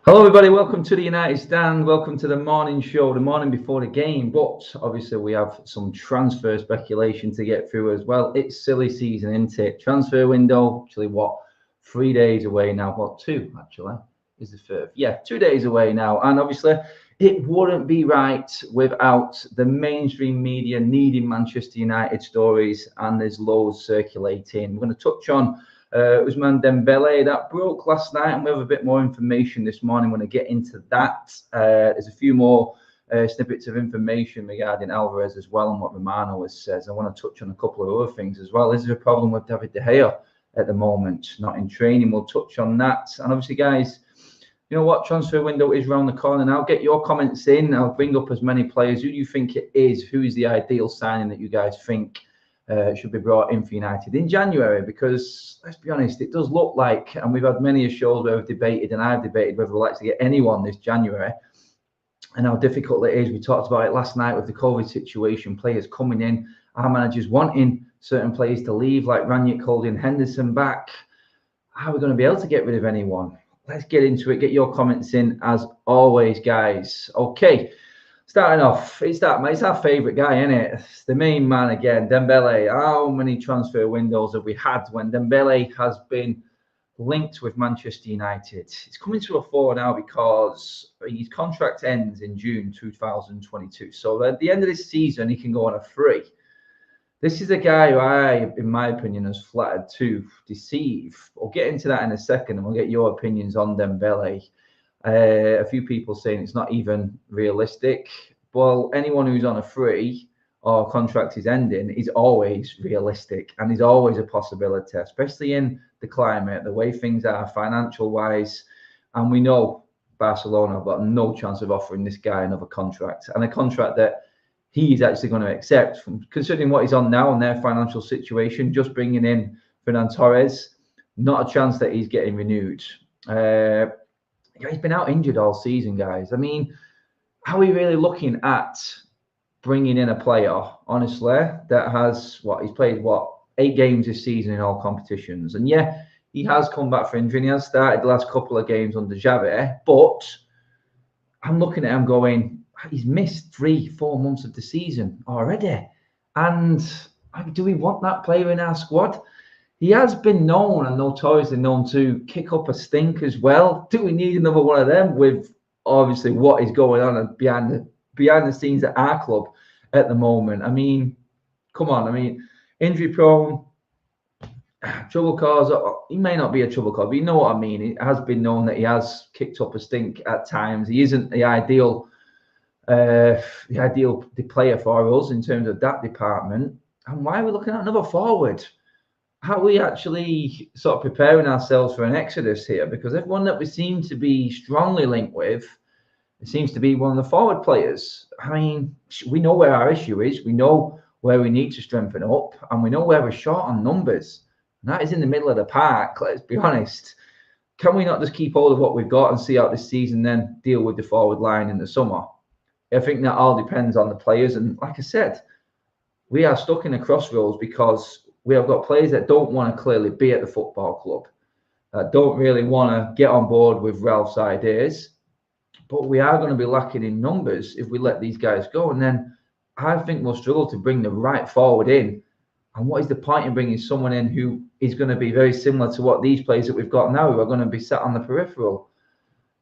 Hello, everybody. Welcome to the United Stand. Welcome to the morning show, the morning before the game. But obviously, we have some transfer speculation to get through as well. It's silly season, isn't it? Transfer window, actually, 3 days away now? Well, 2 actually is the third. Yeah, 2 days away now. And obviously, it wouldn't be right without the mainstream media needing Manchester United stories, and there's loads circulating. We're going to touch on Ousmane Dembele. That broke last night, and we have a bit more information this morning. We're going to get into that. There's a few more snippets of information regarding Alvarez as well, and what Romano has says. I want to touch on a couple of other things as well. Is there a problem with David De Gea at the moment, not in training? We'll touch on that. And obviously, guys, you know what? Transfer window is around the corner now. Get your comments in. I'll bring up as many players. Who do you think it is? Who is the ideal signing that you guys think should be brought in for United in January? Because let's be honest, it does look like, and we've had many shows where we've debated, and I've debated whether we'll actually get anyone this January and how difficult it is. We talked about it last night with the COVID situation, players coming in, our managers wanting certain players to leave, like Rangnick holding Henderson back. How are we going to be able to get rid of anyone? Let's get into it. Get your comments in as always, guys. Okay. Starting off, it's our favourite guy, isn't it? It's the main man again, Dembele. How many transfer windows have we had when Dembele has been linked with Manchester United? It's coming to a fore now because his contract ends in June 2022. So at the end of this season, he can go on a free. This is a guy who I, in my opinion, has flattered to deceive. We'll get into that in a second, and we'll get your opinions on Dembele. A few people saying it's not even realistic. Well, anyone who's on a free or contract is ending is always realistic and is always a possibility, especially in the climate, the way things are financial wise. And we know Barcelona have got no chance of offering this guy another contract, and a contract that he's actually going to accept, from considering what he's on now and their financial situation. Just bringing in Ferran Torres, not a chance that he's getting renewed. He's been out injured all season, guys. I mean, how are we really looking at bringing in a player, honestly, that has, he's played, 8 games this season in all competitions? And yeah, he has come back for injury, and he has started the last couple of games under Xavi, but I'm looking at him going, he's missed 3-4 months of the season already. And do we want that player in our squad? He has been known and notoriously known to kick up a stink as well. Do we need another one of them with obviously what is going on behind the scenes at our club at the moment? I mean, come on. I mean, injury prone, trouble cause. He may not be a trouble cause, but you know what I mean. It has been known that he has kicked up a stink at times. He isn't the ideal player for us in terms of that department. And why are we looking at another forward? How are we actually sort of preparing ourselves for an exodus here? Because everyone that we seem to be strongly linked with, it seems to be one of the forward players. I mean, we know where our issue is. We know where we need to strengthen up, and we know where we're short on numbers. And that is in the middle of the park, let's be honest. Can we not just keep hold of what we've got and see out this season, then deal with the forward line in the summer? I think that all depends on the players. And like I said, we are stuck in a crossroads because we have got players that don't want to clearly be at the football club, that don't really want to get on board with Ralph's ideas. But we are going to be lacking in numbers if we let these guys go. And then I think we'll struggle to bring the right forward in. And what is the point in bringing someone in who is going to be very similar to what these players that we've got now, who are going to be sat on the peripheral?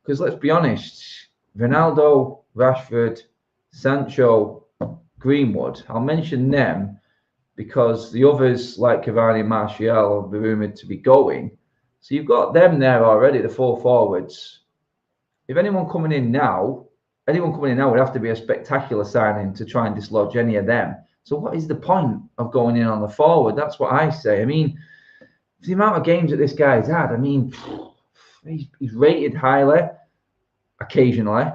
Because let's be honest, Ronaldo, Rashford, Sancho, Greenwood, I'll mention them because the others like Cavani and Martial will be rumoured to be going. So you've got them there already, the 4 forwards. If anyone coming in now would have to be a spectacular signing to try and dislodge any of them. So what is the point of going in on the forward? That's what I say. I mean, the amount of games that this guy's had, I mean, he's rated highly occasionally,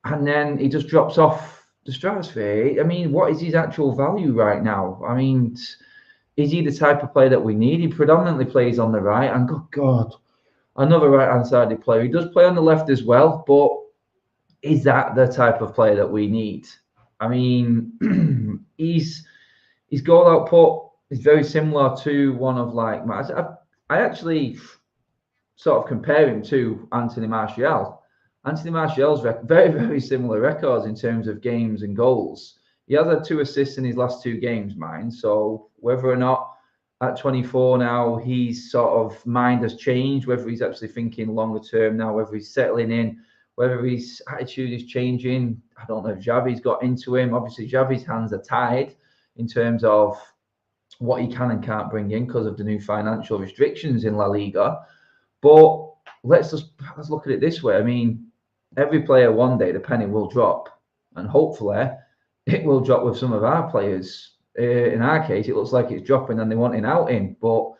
and then he just drops off the stratosphere. I mean, what is his actual value right now? I mean, is he the type of player that we need? He predominantly plays on the right, and good God, another right-hand sided player. He does play on the left as well, but is that the type of player that we need? I mean, his goal output is very similar to one of I actually sort of compare him to Anthony Martial. Anthony Martial's very, very similar records in terms of games and goals. He has had 2 assists in his last 2 games, mind. So whether or not at 24 now, he's sort of mind has changed, whether he's actually thinking longer term now, whether he's settling in, whether his attitude is changing. I don't know if Xavi's got into him. Obviously, Xavi's hands are tied in terms of what he can and can't bring in because of the new financial restrictions in La Liga. But let's look at it this way. I mean, every player one day the penny will drop, and hopefully it will drop with some of our players. In our case, it looks like it's dropping and they want an out in. But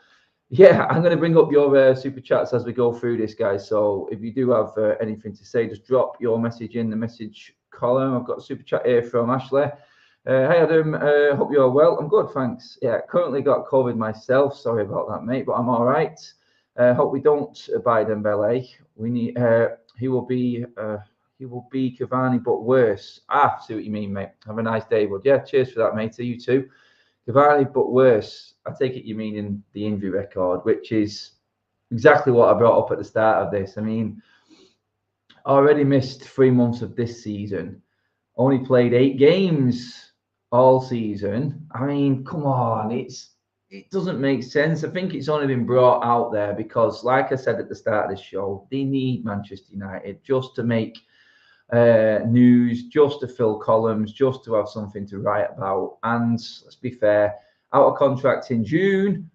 yeah, I'm going to bring up your super chats as we go through this, guys. So if you do have anything to say, just drop your message in the message column. I've got a super chat here from Ashley. Hey Adam, hope you're well. I'm good, thanks. Yeah, currently got COVID myself. Sorry about that, mate, but I'm all right. Hope we don't buy Dembele. We need. He will be Cavani, but worse. See what you mean, mate. Have a nice day, bud. Yeah, cheers for that, mate. You too. Cavani, but worse. I take it you mean in the injury record, which is exactly what I brought up at the start of this. I mean, already missed 3 months of this season. Only played 8 games all season. I mean, come on, it doesn't make sense. I think it's only been brought out there because, like I said at the start of the show, they need Manchester United just to make news, just to fill columns, just to have something to write about. And let's be fair, out of contract in June,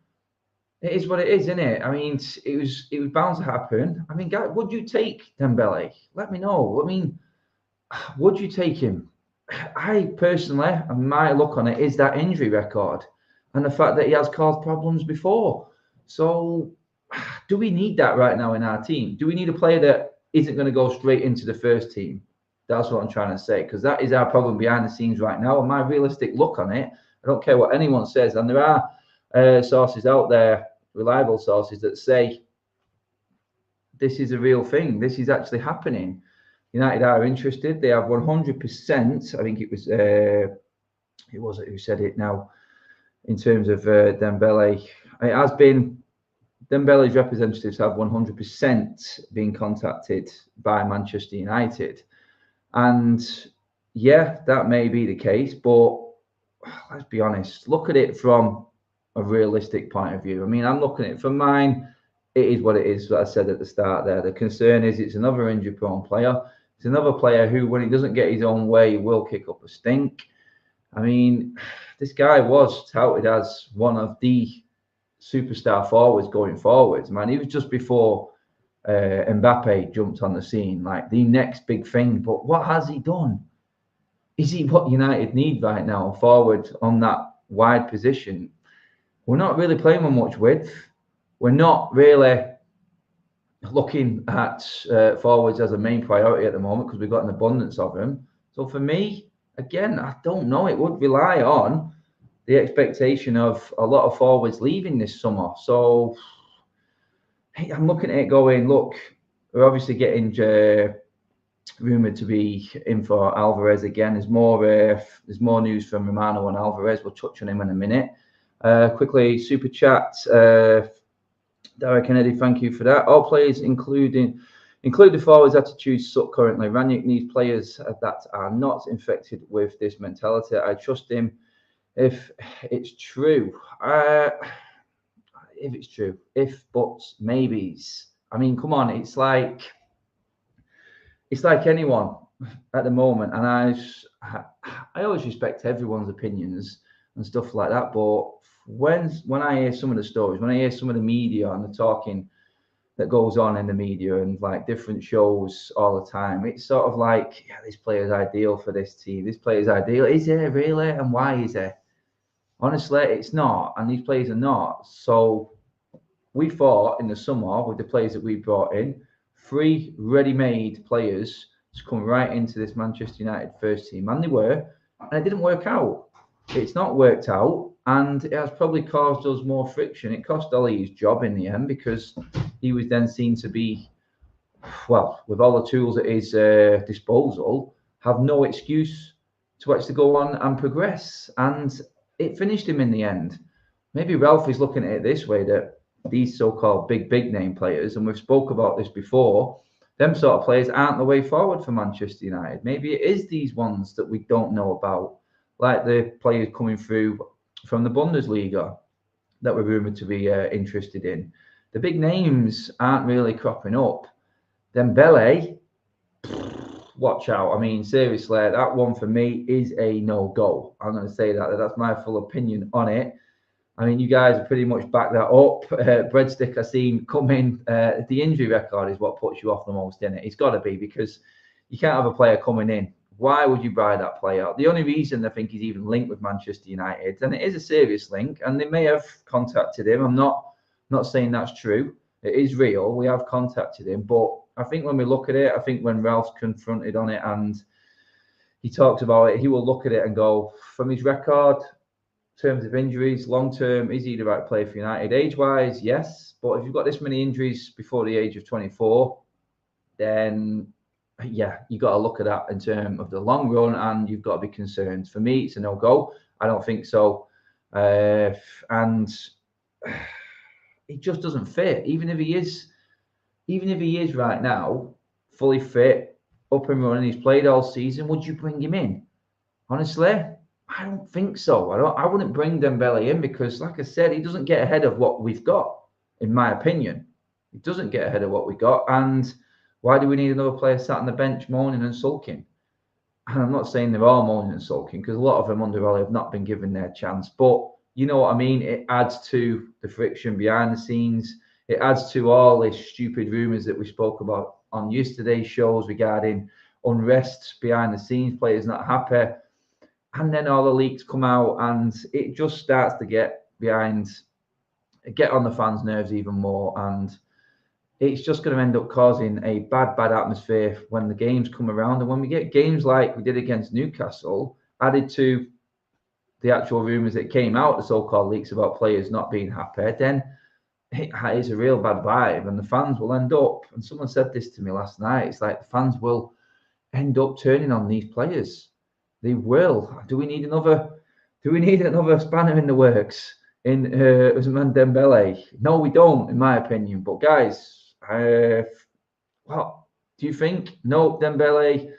it is what it is, isn't it? I mean, it was bound to happen. I mean, guys, would you take Dembele? Let me know. I mean, would you take him? I personally, my look on it is that injury record and the fact that he has caused problems before. So, do we need that right now in our team? Do we need a player that isn't going to go straight into the first team? That's what I'm trying to say, because that is our problem behind the scenes right now. And my realistic look on it, I don't care what anyone says, and there are sources out there, reliable sources, that say this is a real thing. This is actually happening. United are interested. They have 100%. I think it was who was it who said it now? In terms of Dembele, it has been Dembele's representatives have 100% been contacted by Manchester United, and yeah, that may be the case. But let's be honest. Look at it from a realistic point of view. I mean, I'm looking at it from mine. It is what it is. What I said at the start there. The concern is it's another injury-prone player. It's another player who, when he doesn't get his own way, will kick up a stink. I mean, this guy was touted as one of the superstar forwards going forwards. Man, he was just before Mbappe jumped on the scene, like the next big thing. But what has he done? Is he what United need right now? Forward on that wide position. We're not really playing with much width. We're not really looking at forwards as a main priority at the moment because we've got an abundance of them. So for me, again, I don't know. It would rely on the expectation of a lot of forwards leaving this summer. So I'm looking at it going, look, we're obviously getting rumoured to be in for Alvarez again. There's more news from Romano and Alvarez. We'll touch on him in a minute. Quickly, super chat. Derek Kennedy, thank you for that. All players, include the forwards' attitudes suck currently. Rangnick needs players that are not infected with this mentality. I trust him. If it's true, if buts, maybes. I mean, come on, it's like anyone at the moment, and I always respect everyone's opinions and stuff like that. But when I hear some of the stories, when I hear some of the media and the talking that goes on in the media and like different shows all the time, it's sort of like, yeah, this player's ideal for this team. This player's ideal. Is it really? And why is it? Honestly, it's not. And these players are not. So we thought in the summer with the players that we brought in, 3 ready-made players to come right into this Manchester United first team. And they were. And it didn't work out. It's not worked out. And it has probably caused us more friction. It cost Ollie his job in the end because he was then seen to be, well, with all the tools at his disposal, have no excuse to actually go on and progress. And it finished him in the end. Maybe Ralph is looking at it this way, that these so-called big name players, and we've spoke about this before, them sort of players aren't the way forward for Manchester United. Maybe it is these ones that we don't know about, like the players coming through from the Bundesliga that we're rumoured to be interested in. The big names aren't really cropping up. Dembele, watch out. I mean, seriously, that one for me is a no-go. I'm going to say that. That's my full opinion on it. I mean, you guys have pretty much backed that up. Breadstick, I seen come in. The injury record is what puts you off the most, isn't it? It's got to be, because you can't have a player coming in. Why would you buy that player? The only reason I think he's even linked with Manchester United, and it is a serious link, and they may have contacted him. I'm not saying that's true. It is real. We have contacted him, but I think when we look at it, I think when Ralph's confronted on it and he talks about it, he will look at it and go, from his record, in terms of injuries, long term, is he the right player for United? Age-wise, yes, but if you've got this many injuries before the age of 24, then yeah, you got to look at that in terms of the long run, and you've got to be concerned. For me, it's a no-go. I don't think so, and it just doesn't fit. Even if he is right now fully fit, up and running, he's played all season, would you bring him in? Honestly, I don't think so. I wouldn't bring Dembele in, because, like I said, he doesn't get ahead of what we've got, in my opinion. He doesn't get ahead of what we got, and why do we need another player sat on the bench moaning and sulking? And I'm not saying they're all moaning and sulking, because a lot of them under Oli have not been given their chance. But you know what I mean? It adds to the friction behind the scenes. It adds to all these stupid rumours that we spoke about on yesterday's shows regarding unrest behind the scenes, players not happy. And then all the leaks come out, and it just starts to get on the fans' nerves even more. And it's just going to end up causing a bad atmosphere when the games come around. And when we get games like we did against Newcastle, added to the actual rumours that came out, the so-called leaks about players not being happy, then it is a real bad vibe, and the fans will end up, and someone said this to me last night, it's like the fans will end up turning on these players. They will. Do we need another spanner in the works in Ousmane Dembele? No, we don't, in my opinion. But guys, what do you think? No, Dembele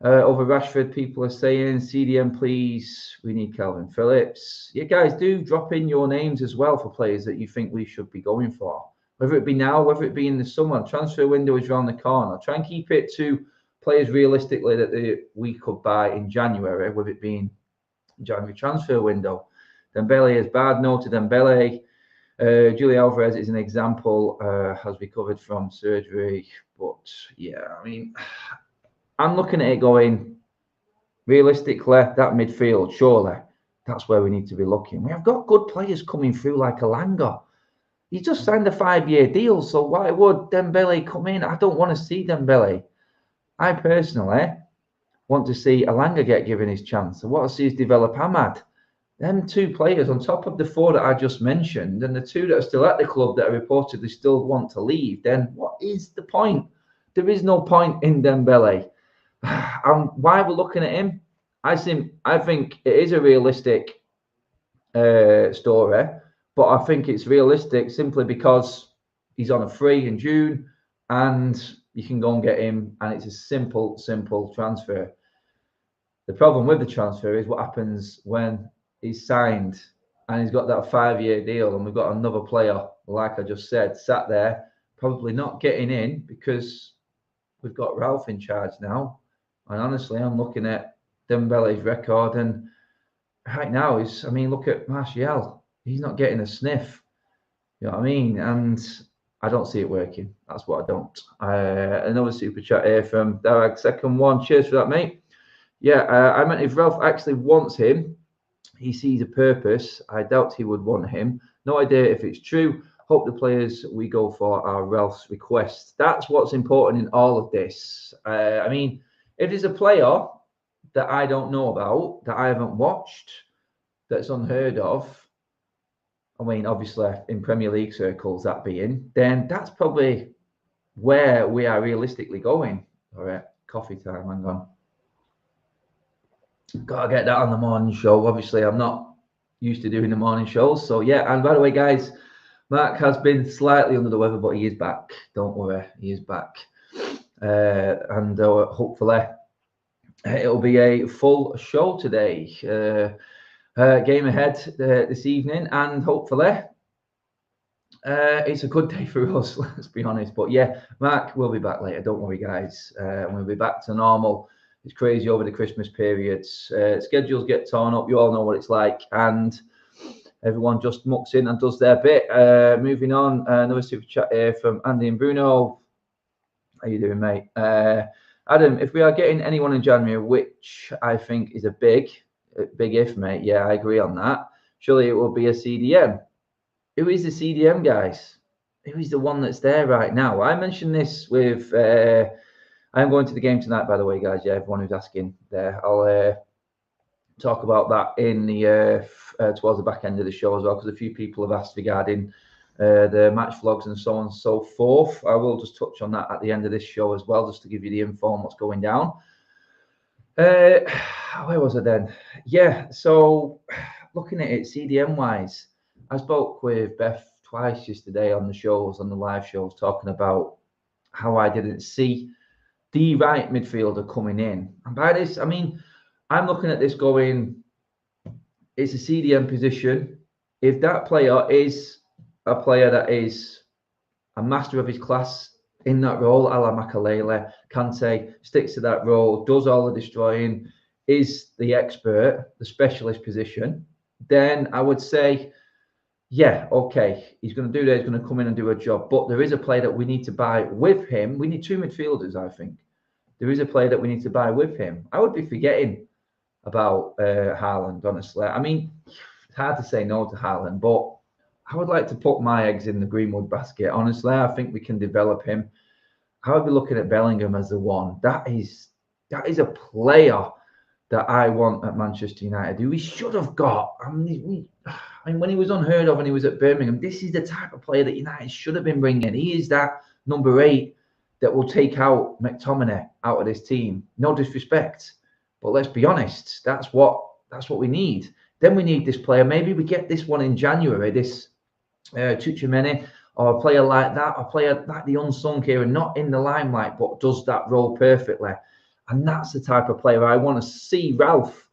over Rashford. People are saying CDM, please. We need Calvin Phillips. Yeah, guys, do drop in your names as well for players that you think we should be going for. Whether it be now, whether it be in the summer. Transfer window is around the corner. Try and keep it to players realistically that we could buy in January, with it being January transfer window. Dembele is bad. No to Dembele. Julie Alvarez is an example, has recovered from surgery. But yeah, I mean, I'm looking at it going, realistically, that midfield, surely that's where we need to be looking. We have got good players coming through like Alanga. He just signed a 5-year deal, so why would Dembele come in? I don't want to see Dembele. I personally want to see Alanga get given his chance. I want to see us develop Ahmad. Them two players on top of the 4 that I just mentioned, and the 2 that are still at the club that are reportedly still want to leave, then what is the point? There is no point in Dembele. And why we're looking at him, I think it is a realistic story, but I think it's realistic simply because he's on a free in June, and you can go and get him, and it's a simple transfer. The problem with the transfer is what happens when he's signed and he's got that 5-year deal, and we've got another player, like I just said, sat there, probably not getting in because we've got Ralph in charge now. And honestly, I'm looking at Dembele's record, and right now look at Martial. He's not getting a sniff. You know what I mean? And I don't see it working. That's what I don't. Another super chat here from Darag, second one. Cheers for that, mate. Yeah, I meant if Ralph actually wants him, he sees a purpose. I doubt he would want him. No idea if it's true. Hope the players we go for are Ralph's requests. That's what's important in all of this. If there's a player that I don't know about, that I haven't watched, that's unheard of, obviously in Premier League circles, that being, then that's probably where we are realistically going. All right, coffee time, hang on. Got to get that on the morning show. Obviously, I'm not used to doing the morning shows. So, yeah, and by the way, guys, Mark has been slightly under the weather, but he is back. Don't worry, he is back. and hopefully it'll be a full show today. Game ahead this evening, and hopefully it's a good day for us, let's be honest. But yeah, Mark will be back later. Don't worry, guys. We'll be back to normal. It's crazy over the Christmas periods. Schedules get torn up. You all know what it's like. And everyone just mucks in and does their bit. Moving on, another super chat here from Andy and Bruno. How you doing, mate? Adam, if we are getting anyone in January, which I think is a big if, mate. Yeah, I agree on that. Surely it will be a CDM. Who is the CDM, guys? Who is the one that's there right now? I mentioned this with... I'm going to the game tonight, by the way, guys. Yeah, everyone who's asking there. I'll talk about that in the towards the back end of the show as well, because a few people have asked regarding the match vlogs and so on and so forth. I will just touch on that at the end of this show as well, just to give you the info on what's going down. Where was I then? Yeah, so looking at it CDM-wise, I spoke with Beth twice yesterday on the shows, on the live shows, talking about how I didn't see the right midfielder coming in. And by this, I mean, I'm looking at this going, it's a CDM position. If that player is a player that is a master of his class in that role, a la Makalele, Kante, sticks to that role, does all the destroying, is the expert, the specialist position, then I would say, yeah, okay, he's going to do that, he's going to come in and do a job. But there is a player that we need to buy with him. We need two midfielders, I think. There is a player that we need to buy with him. I would be forgetting about Haaland, honestly. I mean, it's hard to say no to Haaland, but I would like to put my eggs in the Greenwood basket. Honestly, I think we can develop him. I would be looking at Bellingham as the one. That is a player that I want at Manchester United, who we should have got. I mean, when he was unheard of and he was at Birmingham, this is the type of player that United should have been bringing. He is that number 8 that will take out McTominay out of this team. No disrespect, but let's be honest, that's what we need. Then we need this player. Maybe we get this one in January, this Tchouaméni, or a player like that, a player like the unsung here, and not in the limelight, but does that role perfectly. And that's the type of player I want to see Ralph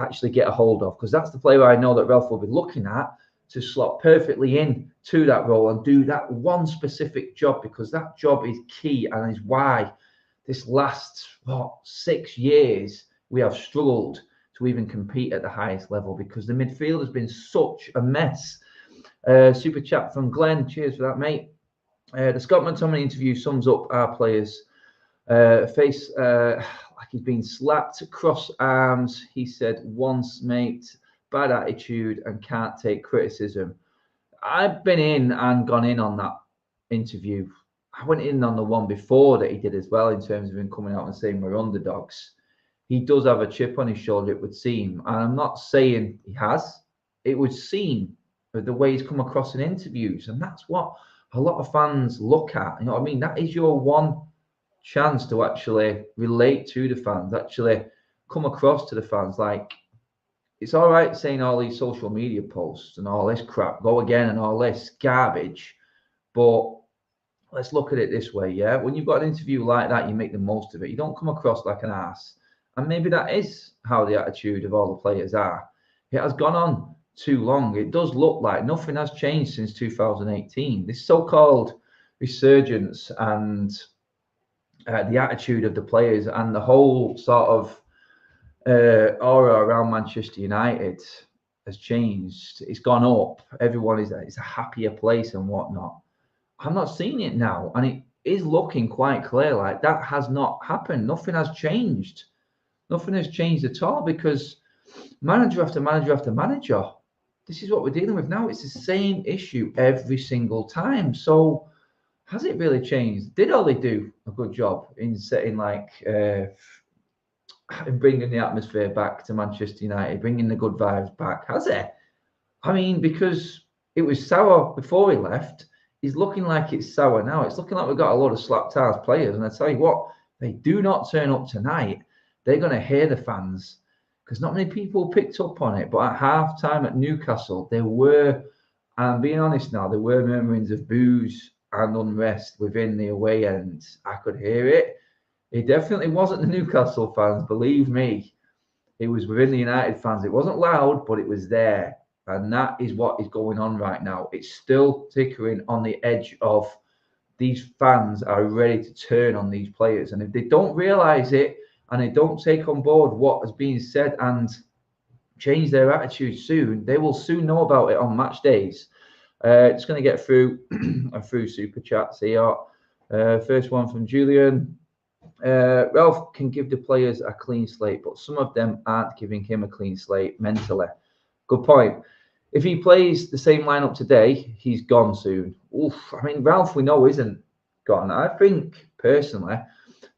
actually get a hold of, because that's the player I know that Ralph will be looking at to slot perfectly in to that role and do that one specific job, because that job is key and is why this last 6 years we have struggled to even compete at the highest level, because the midfield has been such a mess. Super chat from Glenn. Cheers for that, mate. The Scott McTominay interview sums up our players' face like he's been slapped, cross arms. He said once, mate, bad attitude and can't take criticism. I've been in and gone in on that interview. I went in on the one before that he did as well, in terms of him coming out and saying we're underdogs. He does have a chip on his shoulder, it would seem. And I'm not saying he has. It would seem the way he's come across in interviews. And that's what a lot of fans look at. You know what I mean? That is your one chance to actually relate to the fans, actually come across to the fans. Like, it's all right saying all these social media posts and all this crap, go again and all this garbage. But let's look at it this way, yeah? When you've got an interview like that, you make the most of it. You don't come across like an ass. And maybe that is how the attitude of all the players are. It has gone on too long. It does look like nothing has changed since 2018. This so-called resurgence and the attitude of the players and the whole sort of aura around Manchester United has changed. It's gone up. Everyone it's a happier place and whatnot. I'm not seeing it now, and it is looking quite clear like that has not happened. Nothing has changed. Nothing has changed at all, because manager after manager after manager, this is what we're dealing with now. It's the same issue every single time. So has it really changed? Did Ole do a good job in setting in bringing the atmosphere back to Manchester United, bringing the good vibes back? Has it? I mean, because it was sour before he left, it's looking like it's sour now. It's looking like we've got a lot of slapped-ass players. And I tell you what, they do not turn up tonight, they're going to hear the fans, because not many people picked up on it. But at half-time at Newcastle, there were, and being honest now, there were murmurings of boos and unrest within the away end. I could hear it. It definitely wasn't the Newcastle fans, believe me. It was within the United fans. It wasn't loud, but it was there. And that is what is going on right now. It's still tickering on the edge of these fans are ready to turn on these players. And if they don't realise it and they don't take on board what has been said and change their attitude soon, they will soon know about it on match days. Just going to get through through super chats here. First one from Julian. Ralph can give the players a clean slate, but some of them aren't giving him a clean slate mentally. Good point. If he plays the same lineup today, he's gone soon. Oof, I mean, Ralph, we know, isn't gone. I think, personally,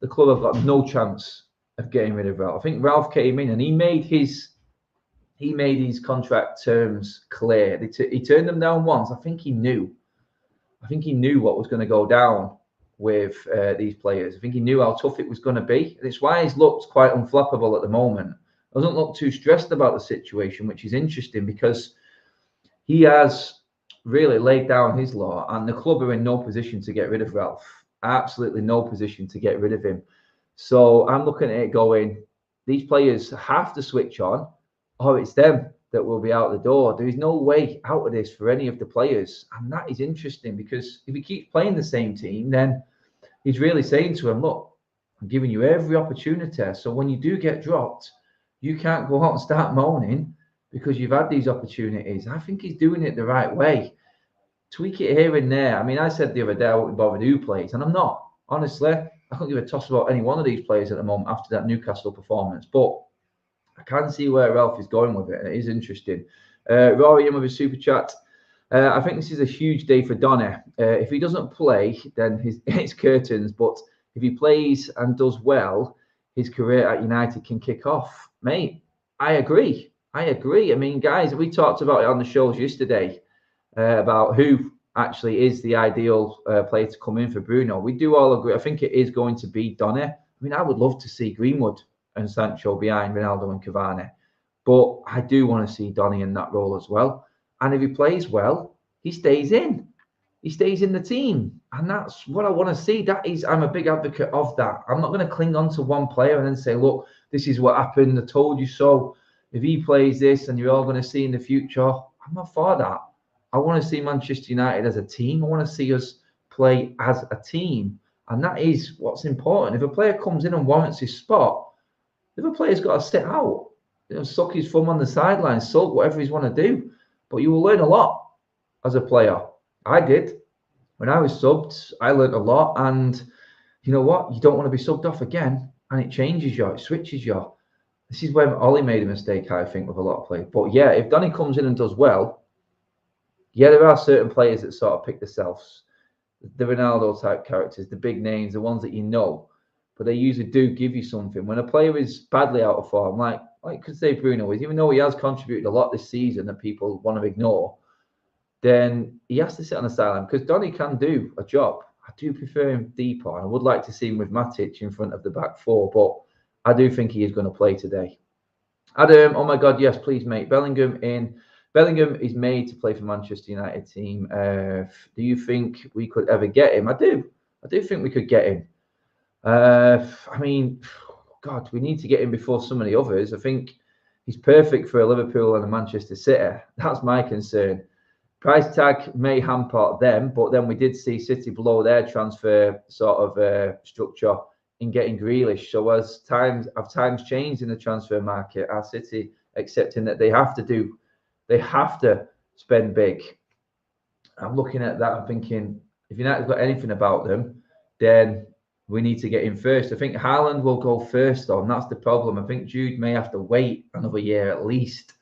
the club have got no chance of getting rid of Ralph. I think Ralph came in and he made his contract terms clear. He turned them down once. I think he knew what was going to go down with these players. I think he knew how tough it was going to be. And it's why he's looked quite unflappable at the moment. Doesn't look too stressed about the situation, which is interesting because he has really laid down his law, and the club are in no position to get rid of Ralph. Absolutely no position to get rid of him. So I'm looking at it going, these players have to switch on, or it's them that will be out the door. There is no way out of this for any of the players. And that is interesting because if he keeps playing the same team, then he's really saying to him, look, I'm giving you every opportunity. So when you do get dropped, you can't go out and start moaning because you've had these opportunities. I think he's doing it the right way. Tweak it here and there. I mean, I said the other day I wouldn't bother who plays, and I'm not. Honestly, I couldn't give a toss about any one of these players at the moment after that Newcastle performance. But I can see where Ralph is going with it, and it is interesting. Rory in with a super chat. I think this is a huge day for Donny. If he doesn't play, then it's curtains. But if he plays and does well, his career at United can kick off. Mate, I agree. I mean, guys, we talked about it on the shows yesterday about who actually is the ideal player to come in for Bruno. We do all agree. I think it is going to be Donny. I mean, I would love to see Greenwood and Sancho behind Ronaldo and Cavani, but I do want to see Donny in that role as well. And if he plays well, he stays in. He stays in the team, and that's what I want to see. I'm a big advocate of that. I'm not going to cling on to one player and then say, look, this is what happened. I told you so. If he plays this and you're all going to see in the future, I'm not for that. I want to see Manchester United as a team. I want to see us play as a team. And that is what's important. If a player comes in and warrants his spot, the other player's got to sit out. Suck his thumb on the sideline, sulk, whatever he's want to do. But you will learn a lot as a player. I did. When I was subbed, I learned a lot. And you know what? You don't want to be subbed off again. And it changes you. It switches you. This is where Ollie made a mistake, I think, with a lot of players. But yeah, if Donny comes in and does well, yeah, there are certain players that sort of pick themselves. The Ronaldo type characters, the big names, the ones that you know. But they usually do give you something. When a player is badly out of form, like could say Bruno is, even though he has contributed a lot this season that people want to ignore, then he has to sit on the sideline because Donny can do a job. I do prefer him deeper, and I would like to see him with Matic in front of the back four, but I do think he is going to play today. Adam, oh my God, yes, please, mate. Bellingham is made to play for Manchester United team. Do you think we could ever get him? I do think we could get him. I mean, God, we need to get him before some of the others. I think he's perfect for a Liverpool and a Manchester City. That's my concern. Price tag may hamper them, but then we did see City blow their transfer sort of structure in getting Grealish. So as times changed in the transfer market, our City accepting that they have to spend big. I'm looking at that and thinking, if United's got anything about them, then we need to get him first. I think Haaland will go first, though, and that's the problem. I think Jude may have to wait another year at least,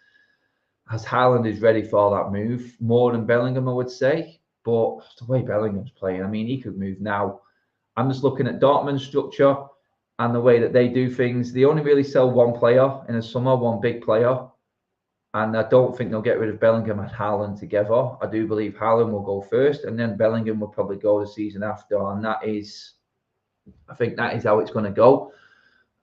as Haaland is ready for that move, more than Bellingham, I would say. But the way Bellingham's playing, I mean, he could move now. I'm just looking at Dortmund's structure and the way that they do things. They only really sell one player in the summer, one big player. And I don't think they'll get rid of Bellingham and Haaland together. I do believe Haaland will go first, and then Bellingham will probably go the season after. And I think that is how it's going to go.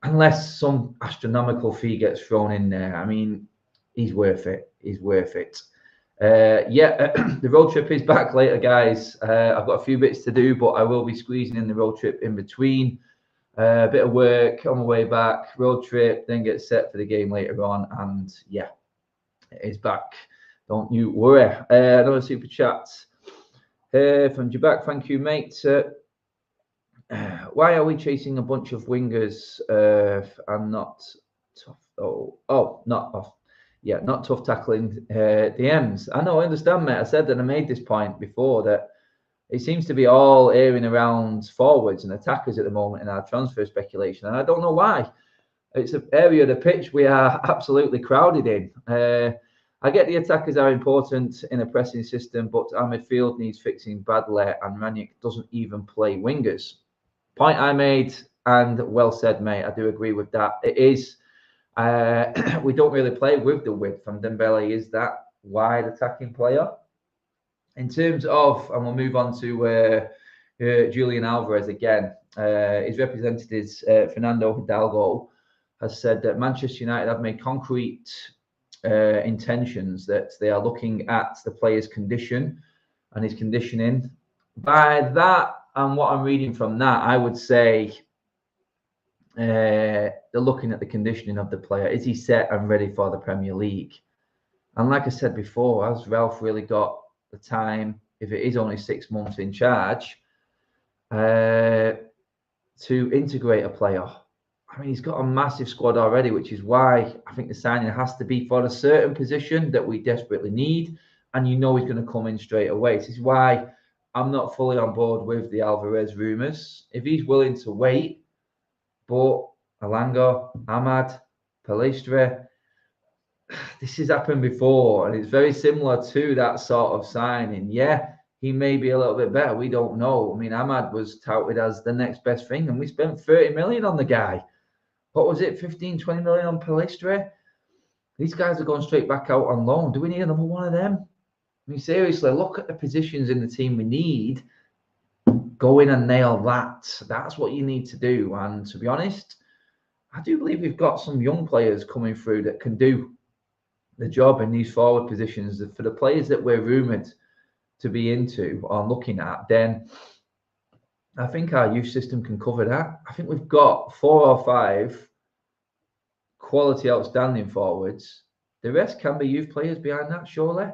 Unless some astronomical fee gets thrown in there. I mean, he's worth it. He's worth it. The road trip is back later, guys. I've got a few bits to do, but I will be squeezing in the road trip in between. A bit of work on my way back, road trip, then get set for the game later on. And yeah, it is back. Don't you worry. Another super chat from Jabak. Thank you, mate. Why are we chasing a bunch of wingers and not tough? Not tough tackling DMs. I know, I understand, mate. I said that I made this point before that it seems to be all airing around forwards and attackers at the moment in our transfer speculation, and I don't know why. It's an area of the pitch we are absolutely crowded in. I get the attackers are important in a pressing system, but our midfield needs fixing badly, and Rangnick doesn't even play wingers. Point I made, and well said, mate. I do agree with that. It is, we don't really play with the width, and Dembele is that wide attacking player. In terms of, and we'll move on to Julian Alvarez again. His representative, Fernando Hidalgo, has said that Manchester United have made concrete intentions that they are looking at the player's condition and his conditioning. By that, and what I'm reading from that, I would say they're looking at the conditioning of the player. Is he set and ready for the Premier League? And like I said before, has Ralph really got the time, if it is only 6 months in charge, to integrate a player? I mean, he's got a massive squad already, which is why I think the signing has to be for a certain position that we desperately need. And you know he's going to come in straight away. This is why I'm not fully on board with the Alvarez rumours. If he's willing to wait, but Alanga, Ahmad, Palistre, this has happened before, and it's very similar to that sort of signing. Yeah, he may be a little bit better. We don't know. I mean, Ahmad was touted as the next best thing, and we spent 30 million on the guy. What was it, 15, 20 million on Palistre? These guys are going straight back out on loan. Do we need another one of them? I mean, seriously, look at the positions in the team we need. Go in and nail that. That's what you need to do. And to be honest, I do believe we've got some young players coming through that can do the job in these forward positions. For the players that we're rumoured to be into or looking at, then I think our youth system can cover that. I think we've got 4 or 5 quality outstanding forwards. The rest can be youth players behind that, surely.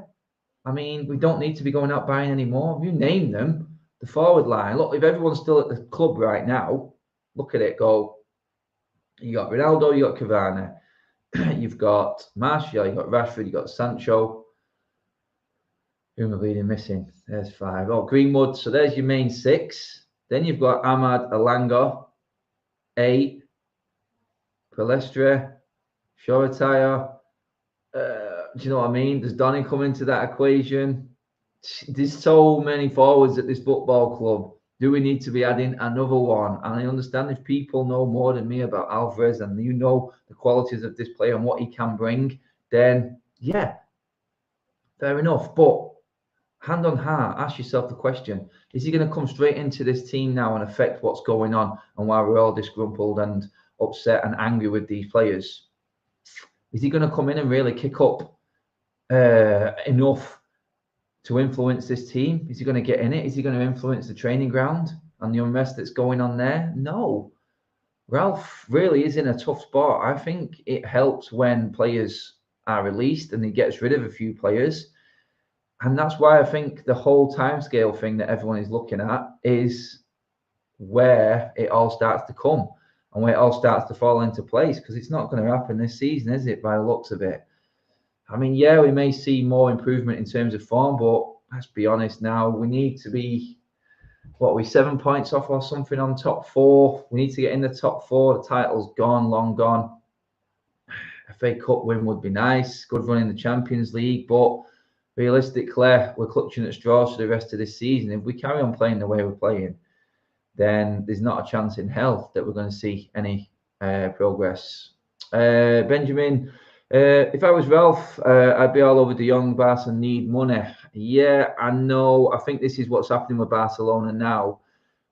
I mean, we don't need to be going out buying any more. You name them, the forward line. Look, if everyone's still at the club right now, look at it go. You got Ronaldo, you got Cavani, you've got Martial, you've got Rashford, you've got Sancho. Who am I bleeding missing? There's 5. Oh, Greenwood. So there's your main 6. Then you've got Ahmad, Alanga, 8, Palestra, Shoretire. Do you know what I mean? Does Donny come into that equation? There's so many forwards at this football club. Do we need to be adding another one? And I understand if people know more than me about Alvarez and you know the qualities of this player and what he can bring, then yeah, fair enough. But hand on heart, ask yourself the question, is he going to come straight into this team now and affect what's going on and why we're all disgruntled and upset and angry with these players? Is he going to come in and really kick up enough to influence this team? Is he going to get in it? Is he going to influence the training ground and the unrest that's going on there? No. Ralph really is in a tough spot. I think it helps when players are released and he gets rid of a few players. And that's why I think the whole timescale thing that everyone is looking at is where it all starts to come and where it all starts to fall into place, because it's not going to happen this season, is it, by the looks of it? I mean, yeah, we may see more improvement in terms of form, but let's be honest now, we need to be, 7 points off or something on top 4. We need to get in the top 4. The title's gone, long gone. FA Cup win would be nice. Good run in the Champions League, but realistically, we're clutching at straws for the rest of this season. If we carry on playing the way we're playing, then there's not a chance in hell that we're going to see any progress. Benjamin, if I was Ralph, I'd be all over De Jong. Barca need money. Yeah, I know. I think this is what's happening with Barcelona now.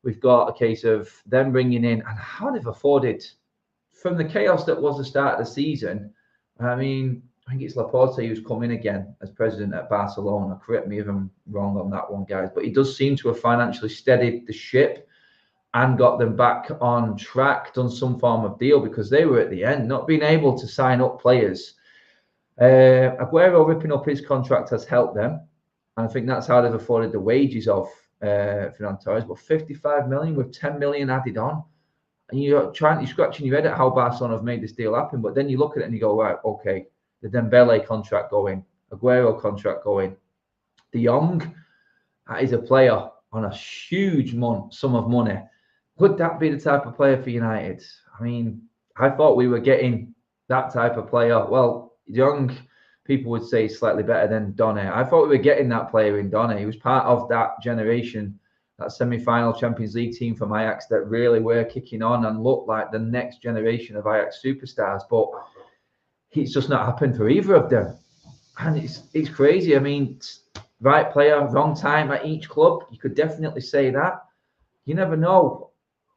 We've got a case of them bringing in, and how they've afforded, from the chaos that was the start of the season. I mean, I think it's Laporte who's come in again as president at Barcelona. Correct me if I'm wrong on that one, guys. But he does seem to have financially steadied the ship. and got them back on track, done some form of deal, because they were at the end, not being able to sign up players. Aguero ripping up his contract has helped them, and I think that's how they've afforded the wages of Ferran Torres. But 55 million with 10 million added on, and you're scratching your head at how Barcelona have made this deal happen. But then you look at it and you go, right, okay, the Dembele contract going, Aguero contract going, De Jong, that is a player on a huge sum of money. Would that be the type of player for United? I mean, I thought we were getting that type of player. Well, De Jong, people would say slightly better than Donny. I thought we were getting that player in Donny. He was part of that generation, that semi-final Champions League team from Ajax that really were kicking on and looked like the next generation of Ajax superstars. But it's just not happened for either of them. And it's crazy. I mean, right player, wrong time at each club. You could definitely say that. You never know.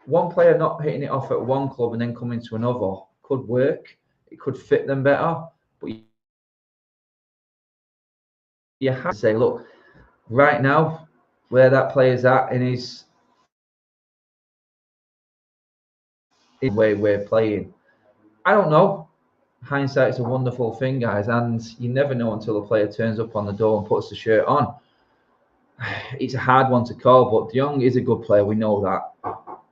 One player not hitting it off at one club and then coming to another could work. It could fit them better. But you have to say, look, right now, where that player's at in his way we're playing, I don't know. Hindsight's a wonderful thing, guys, and you never know until a player turns up on the door and puts the shirt on. It's a hard one to call, but De Jong is a good player. We know that.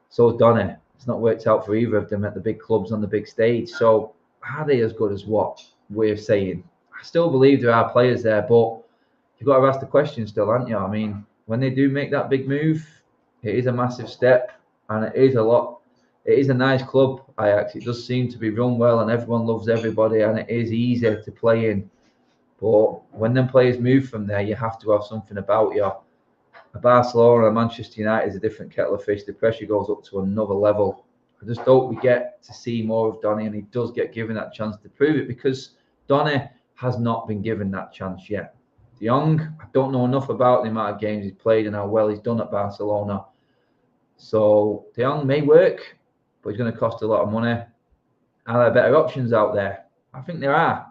So is Donny. It's not worked out for either of them at the big clubs on the big stage. So are they as good as what we're saying? I still believe there are players there, but you've got to ask the question still, haven't you? I mean, when they do make that big move, it is a massive step, and it is a lot. It is a nice club, Ajax. It does seem to be run well, and everyone loves everybody, and it is easy to play in. But when them players move from there, you have to have something about you. A Barcelona, a Manchester United is a different kettle of fish. The pressure goes up to another level. I just hope we get to see more of Donny, and he does get given that chance to prove it, because Donny has not been given that chance yet. De Jong, I don't know enough about the amount of games he's played and how well he's done at Barcelona. So De Jong may work, but he's going to cost a lot of money. Are there better options out there? I think there are.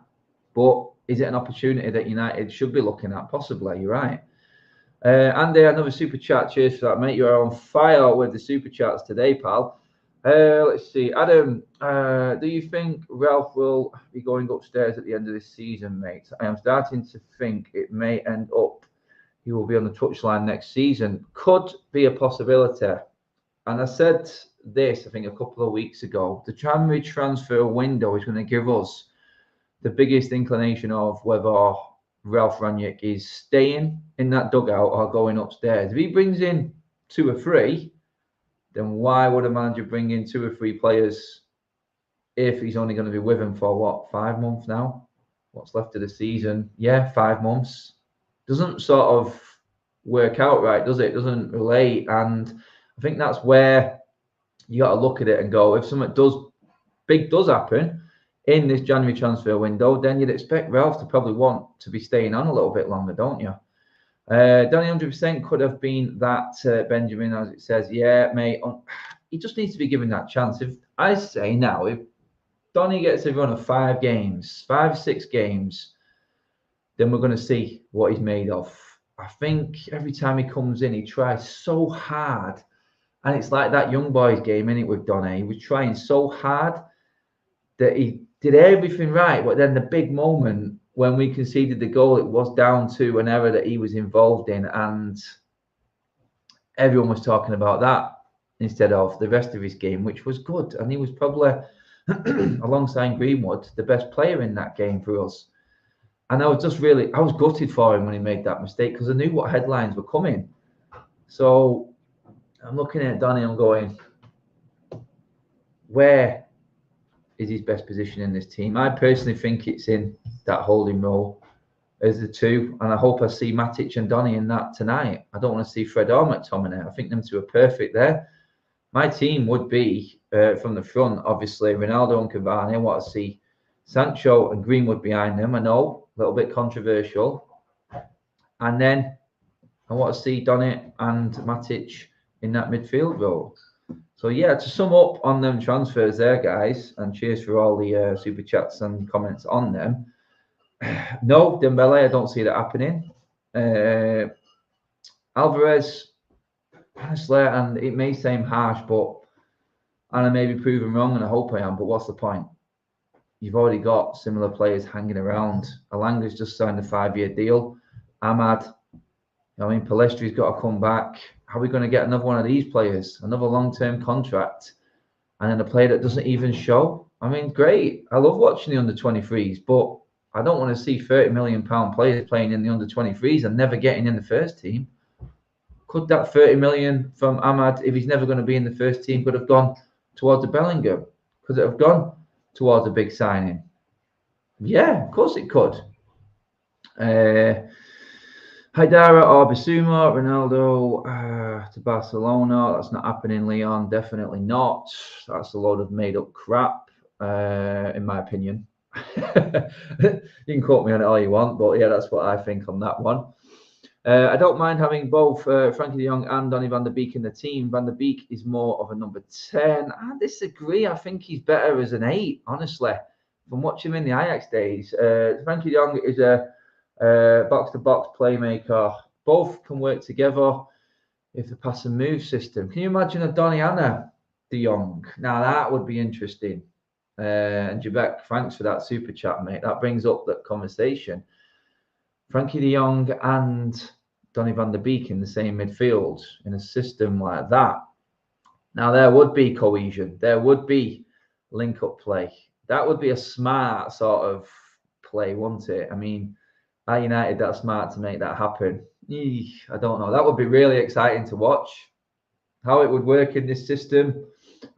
But is it an opportunity that United should be looking at? Possibly, you're right. Andy, another super chat. Cheers for that, mate. You are on fire with the super chats today, pal. Let's see. Adam, do you think Ralph will be going upstairs at the end of this season, mate? I am starting to think it may end up he will be on the touchline next season. Could be a possibility. And I said this, I think, a couple of weeks ago. The January transfer window is going to give us the biggest inclination of whether Ralph Rangnick is staying in that dugout or going upstairs. If he brings in 2 or 3, then why would a manager bring in 2 or 3 players if he's only going to be with him for, what, 5 months now? What's left of the season? Yeah, 5 months. Doesn't sort of work out right, does it? Doesn't relate. And I think that's where you got to look at it and go, if something big does happen in this January transfer window, then you'd expect Ralph to probably want to be staying on a little bit longer, don't you? Donny 100% could have been that Benjamin, as it says. Yeah, mate. He just needs to be given that chance. If I say now, if Donny gets a run of 5 games, 5, 6 games, then we're going to see what he's made of. I think every time he comes in, he tries so hard. And it's like that young boys game, innit, with Donny. He was trying so hard that he did everything right. But then the big moment when we conceded the goal, it was down to an error that he was involved in. And everyone was talking about that instead of the rest of his game, which was good. And he was probably, alongside Greenwood, the best player in that game for us. And I was gutted for him when he made that mistake, because I knew what headlines were coming. So I'm looking at Donny, I'm going, where is his best position in this team? I personally think it's in that holding role as the 2, and I hope I see Matic and Donny in that tonight. I don't want to see Fred or McTominay. I think them 2 are perfect there. My team would be, from the front, obviously, Ronaldo and Cavani. I want to see Sancho and Greenwood behind them. I know, a little bit controversial. And then I want to see Donny and Matic in that midfield role. So, yeah, to sum up on them transfers there, guys, and cheers for all the super chats and comments on them. No, Dembele, I don't see that happening. Alvarez, Honestly, and it may seem harsh, and I may be proven wrong, and I hope I am, but what's the point? You've already got similar players hanging around. Alanga's just signed a 5-year deal. Ahmad, Palestri's got to come back. How are we going to get another one of these players? Another long-term contract? And then a player that doesn't even show? Great. I love watching the under-23s, but I don't want to see £30 million players playing in the under-23s and never getting in the first team. Could that 30 million from Ahmad, if he's never going to be in the first team, could have gone towards a Bellingham? Could it have gone towards a big signing? Yeah, of course it could. Haidara or Bissouma, Ronaldo to Barcelona. That's not happening, Leon. Definitely not. That's a load of made-up crap, in my opinion. You can quote me on it all you want, but yeah, that's what I think on that one. I don't mind having both Frankie de Jong and Donny van der Beek in the team. Van der Beek is more of a number 10. I disagree. I think he's better as an 8, honestly. From watching him in the Ajax days, Frankie de Jong is a box-to-box playmaker. Both can work together if the pass and move system. Can you imagine a Donny and a de Jong? Now, that would be interesting. And Jabek, thanks for that super chat, mate. That brings up that conversation. Frankie de Jong and Donny van der Beek in the same midfield in a system like that. Now, there would be cohesion. There would be link-up play. That would be a smart sort of play, wouldn't it? Are United that smart to make that happen? I don't know. That would be really exciting to watch. How it would work in this system,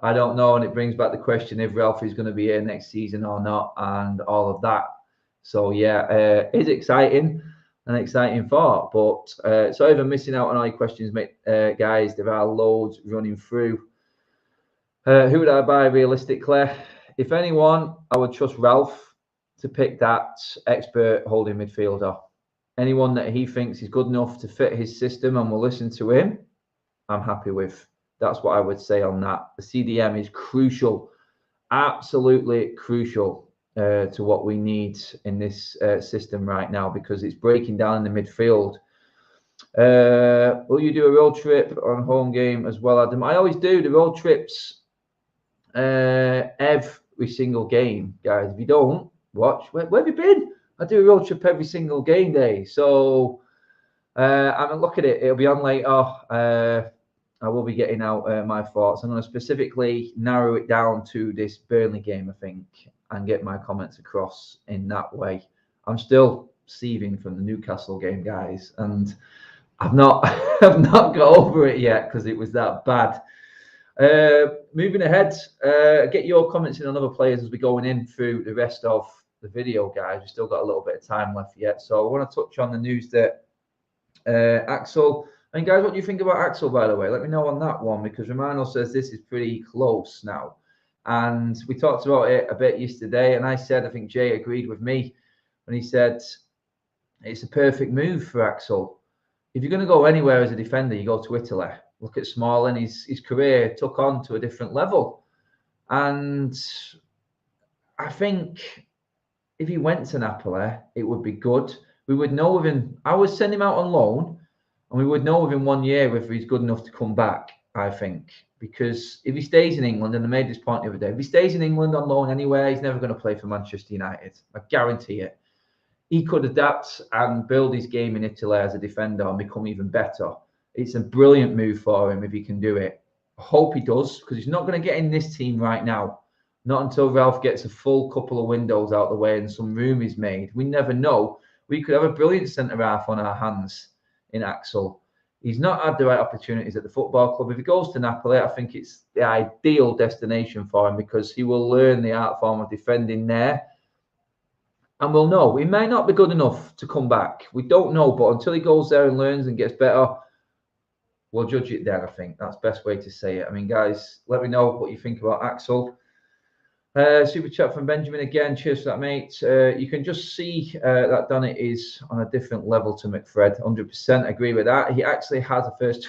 I don't know. And it brings back the question if Ralphie's going to be here next season or not and all of that. So, yeah, it's exciting, an exciting thought. But sorry for missing out on all your questions, mate, guys. There are loads running through. Who would I buy realistically? If anyone, I would trust Ralph to pick that expert holding midfielder. Anyone that he thinks is good enough to fit his system and will listen to him, I'm happy with. That's what I would say on that. The CDM is crucial, absolutely crucial to what we need in this system right now because it's breaking down in the midfield. Will you do a road trip on home game as well, Adam? I always do the road trips every single game, guys. If you don't watch, where have you been? I do a road trip every single game day. So I mean, look at it. It'll be on later. I will be getting out my thoughts. I'm going to specifically narrow it down to this Burnley game, I think, and get my comments across in that way. I'm still seething from the Newcastle game, guys, and I've not got over it yet because it was that bad. Moving ahead, get your comments in on other players as we're going in through the rest of the video, guys. We've still got a little bit of time left yet, so I want to touch on the news that Axel. And guys, what do you think about Axel, by the way? Let me know on that one, because Romano says this is pretty close now. And we talked about it a bit yesterday, and I said, I think Jay agreed with me when he said it's a perfect move for Axel. If you're going to go anywhere as a defender, you go to Italy. Look at Smalling, his career took on to a different level. And I think if he went to Napoli, it would be good. We would know within, I would send him out on loan, and we would know within 1 year if he's good enough to come back, I think. Because if he stays in England, and I made this point the other day, if he stays in England on loan anywhere, he's never going to play for Manchester United. I guarantee it. He could adapt and build his game in Italy as a defender and become even better. It's a brilliant move for him if he can do it. I hope he does, because he's not going to get in this team right now. Not until Ralph gets a full couple of windows out of the way and some room is made. We never know. We could have a brilliant centre-half on our hands in Axel. He's not had the right opportunities at the football club. If he goes to Napoli, I think it's the ideal destination for him, because he will learn the art form of defending there. And we'll know. He may not be good enough to come back. We don't know. But until he goes there and learns and gets better, we'll judge it then, I think. That's the best way to say it. I mean, guys, let me know what you think about Axel. Super chat from Benjamin again. Cheers for that, mate. You can just see that Donny is on a different level to McFred. 100% agree with that. He actually has a first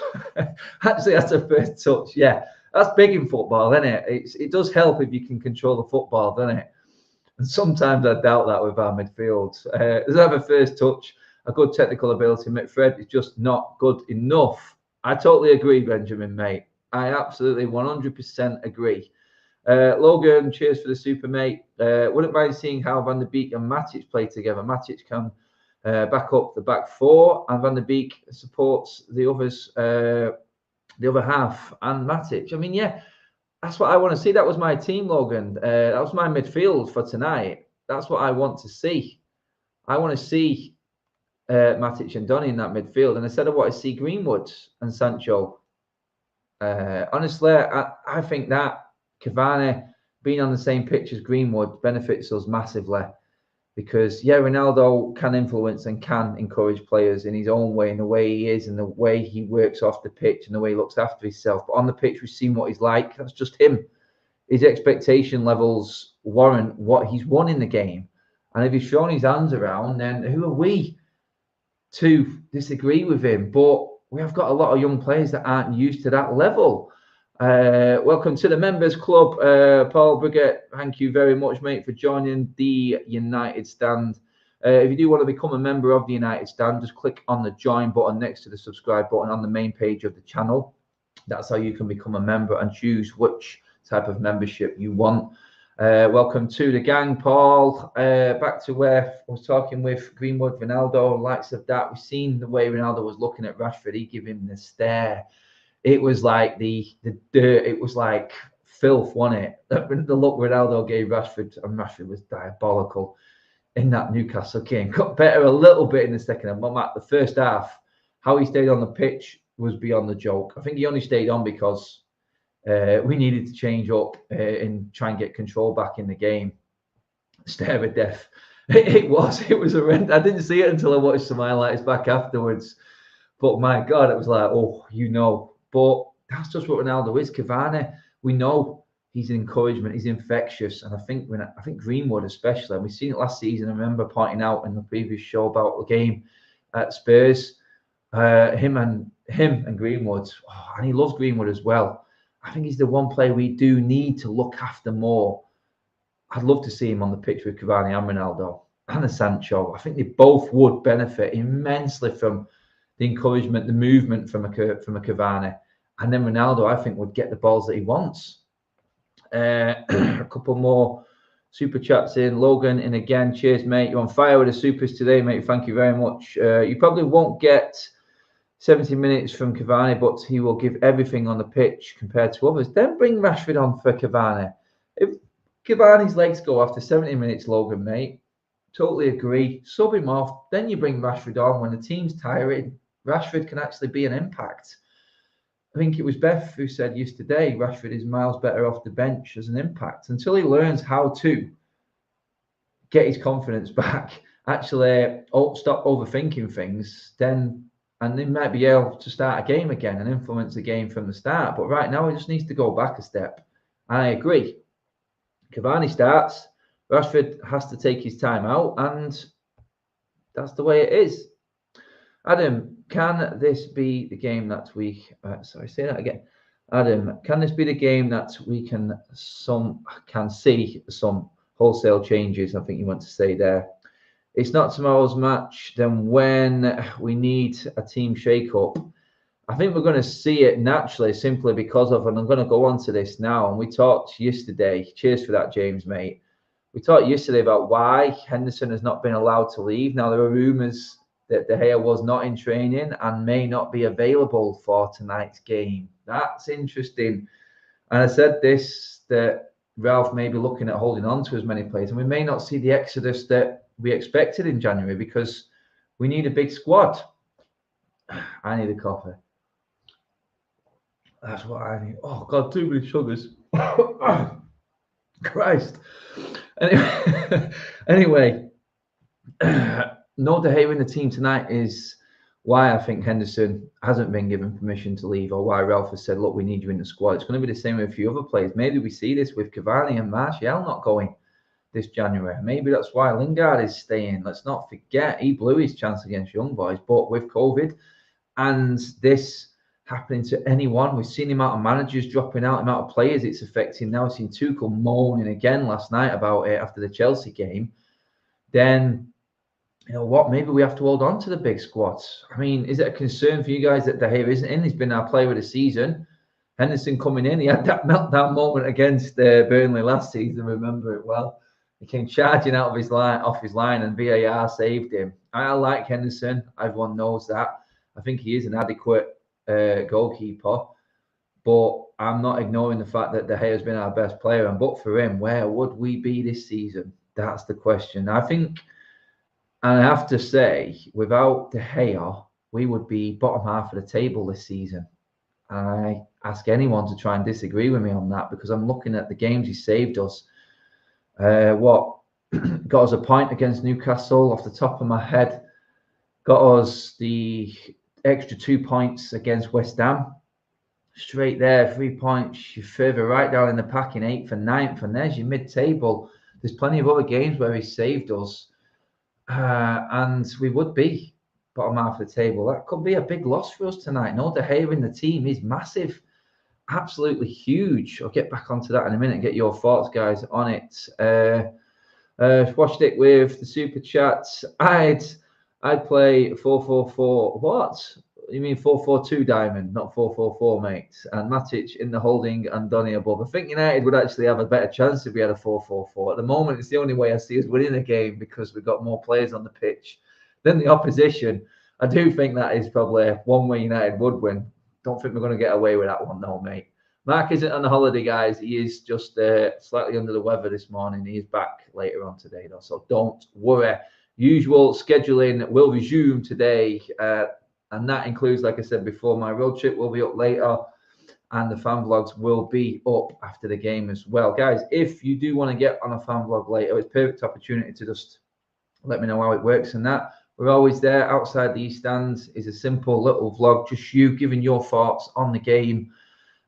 touch. Yeah, that's big in football, isn't it? It does help if you can control the football, doesn't it? And sometimes I doubt that with our midfield. Does have a first touch, a good technical ability. McFred is just not good enough. I totally agree, Benjamin, mate. I absolutely 100% agree. Logan, cheers for the super, mate. Wouldn't mind seeing how Van der Beek and Matic play together. Matic can back up the back four, and Van der Beek supports the others, the other half, and Matic. I mean, yeah, that's what I want to see. That was my team, Logan. That was my midfield for tonight. That's what I want to see. I want to see Matic and Donny in that midfield, and instead of what I see Greenwood and Sancho. Honestly, I think that Cavani being on the same pitch as Greenwood benefits us massively, because yeah, Ronaldo can influence and can encourage players in his own way, in the way he is, and the way he works off the pitch, and the way he looks after himself. But on the pitch, we've seen what he's like. That's just him. His expectation levels warrant what he's won in the game, and if he's thrown his hands around, then who are we to disagree with him? But we have got a lot of young players that aren't used to that level. Welcome to the members club, Paul Brigitte. Thank you very much, mate, for joining the United Stand. If you do want to become a member of the United Stand, just click on the join button next to the subscribe button on the main page of the channel. That's how you can become a member and choose which type of membership you want. Welcome to the gang, Paul. Back to where I was talking with Greenwood, Ronaldo, likes of that. We've seen the way Ronaldo was looking at Rashford. He gave him the stare. It was like the dirt. It was like filth, wasn't it? The look Ronaldo gave Rashford, and Rashford was diabolical in that Newcastle game. Got better a little bit in the second half. But the first half, how he stayed on the pitch was beyond the joke. I think he only stayed on because we needed to change up and try and get control back in the game. Stare of death. It was horrendous. I didn't see it until I watched some highlights back afterwards. But my God, it was like, oh, you know. But that's just what Ronaldo is. Cavani, we know he's an encouragement. He's infectious. And I think Greenwood especially, and we've seen it last season. I remember pointing out in the previous show about the game at Spurs, him and Greenwood. Oh, and he loves Greenwood as well. I think he's the one player we do need to look after more. I'd love to see him on the pitch with Cavani and Ronaldo and Sancho. I think they both would benefit immensely from the encouragement, the movement from a Cavani. And then Ronaldo, I think, would get the balls that he wants. A couple more super chats in. Logan, and again, cheers, mate. You're on fire with the supers today, mate. Thank you very much. You probably won't get 70 minutes from Cavani, but he will give everything on the pitch compared to others. Then bring Rashford on for Cavani. If Cavani's legs go after 70 minutes, Logan, mate, totally agree. Sub him off. Then you bring Rashford on when the team's tiring. Rashford can actually be an impact. I think it was Beth who said yesterday, Rashford is miles better off the bench as an impact. Until he learns how to get his confidence back, actually stop overthinking things, then and they might be able to start a game again and influence the game from the start. But right now, he just needs to go back a step. I agree. Cavani starts. Rashford has to take his time out, and that's the way it is. Adam, can this be the game that we... say that again. Adam, can this be the game that we can see some wholesale changes? I think you want to say there. It's not tomorrow's match, then when we need a team shake-up, I think we're going to see it naturally, simply because of, and I'm going to go on to this now, and we talked yesterday, cheers for that, James, mate. We talked yesterday about why Henderson has not been allowed to leave. Now, there are rumours that De Gea was not in training and may not be available for tonight's game. That's interesting. And I said this, that Ralph may be looking at holding on to as many players, and we may not see the exodus that we expected in January, because we need a big squad. I need a coffee. That's what I need. Oh, God, too many sugars. Christ. Anyway, no De Gea in the team tonight is why I think Henderson hasn't been given permission to leave, or why Ralph has said, look, we need you in the squad. It's going to be the same with a few other players. Maybe we see this with Cavani and Martial not going this January. Maybe that's why Lingard is staying. Let's not forget, he blew his chance against Young Boys, but with COVID and this happening to anyone, we've seen the amount of managers dropping out, the amount of players it's affecting. Now we've seen Tuchel moaning again last night about it after the Chelsea game. Then you know what, maybe we have to hold on to the big squads. I mean, is it a concern for you guys that De Gea isn't in? He's been our player of the season. Henderson coming in, he had that meltdown moment against Burnley last season, remember it well. He came charging out of his line, off his line, and VAR saved him. I like Henderson. Everyone knows that. I think he is an adequate goalkeeper, but I'm not ignoring the fact that De Gea has been our best player. And but for him, where would we be this season? That's the question. I think, and I have to say, without De Gea, we would be bottom half of the table this season. I ask anyone to try and disagree with me on that, because I'm looking at the games he saved us. Got us a point against Newcastle off the top of my head. Got us the extra 2 points against West Ham. Straight there, 3 points. You're further right down in the pack in 8th and 9th, and there's your mid-table. There's plenty of other games where he saved us, and we would be bottom half of the table. That could be a big loss for us tonight. No, De Gea in the team is massive, absolutely huge. I'll get back onto that in a minute and get your thoughts, guys, on it. Watched it with the super chats. I'd play 4-4-4. What? You mean 4-4-2 diamond, not 4-4-4, mate? And Matic in the holding and Donny above. I think United would actually have a better chance if we had a 4-4-4. At the moment, it's the only way I see us winning a game, because we've got more players on the pitch than the opposition. I do think that is probably one way United would win. Don't think we're going to get away with that one, though, mate. Mark isn't on the holiday, guys. He is just slightly under the weather this morning. He is back later on today, though, so don't worry. Usual scheduling will resume today, and that includes, like I said before, my road trip will be up later, and the fan vlogs will be up after the game as well. Guys, if you do want to get on a fan vlog later, it's a perfect opportunity to just let me know how it works and that. We're always there. Outside the East Stands is a simple little vlog, just you giving your thoughts on the game.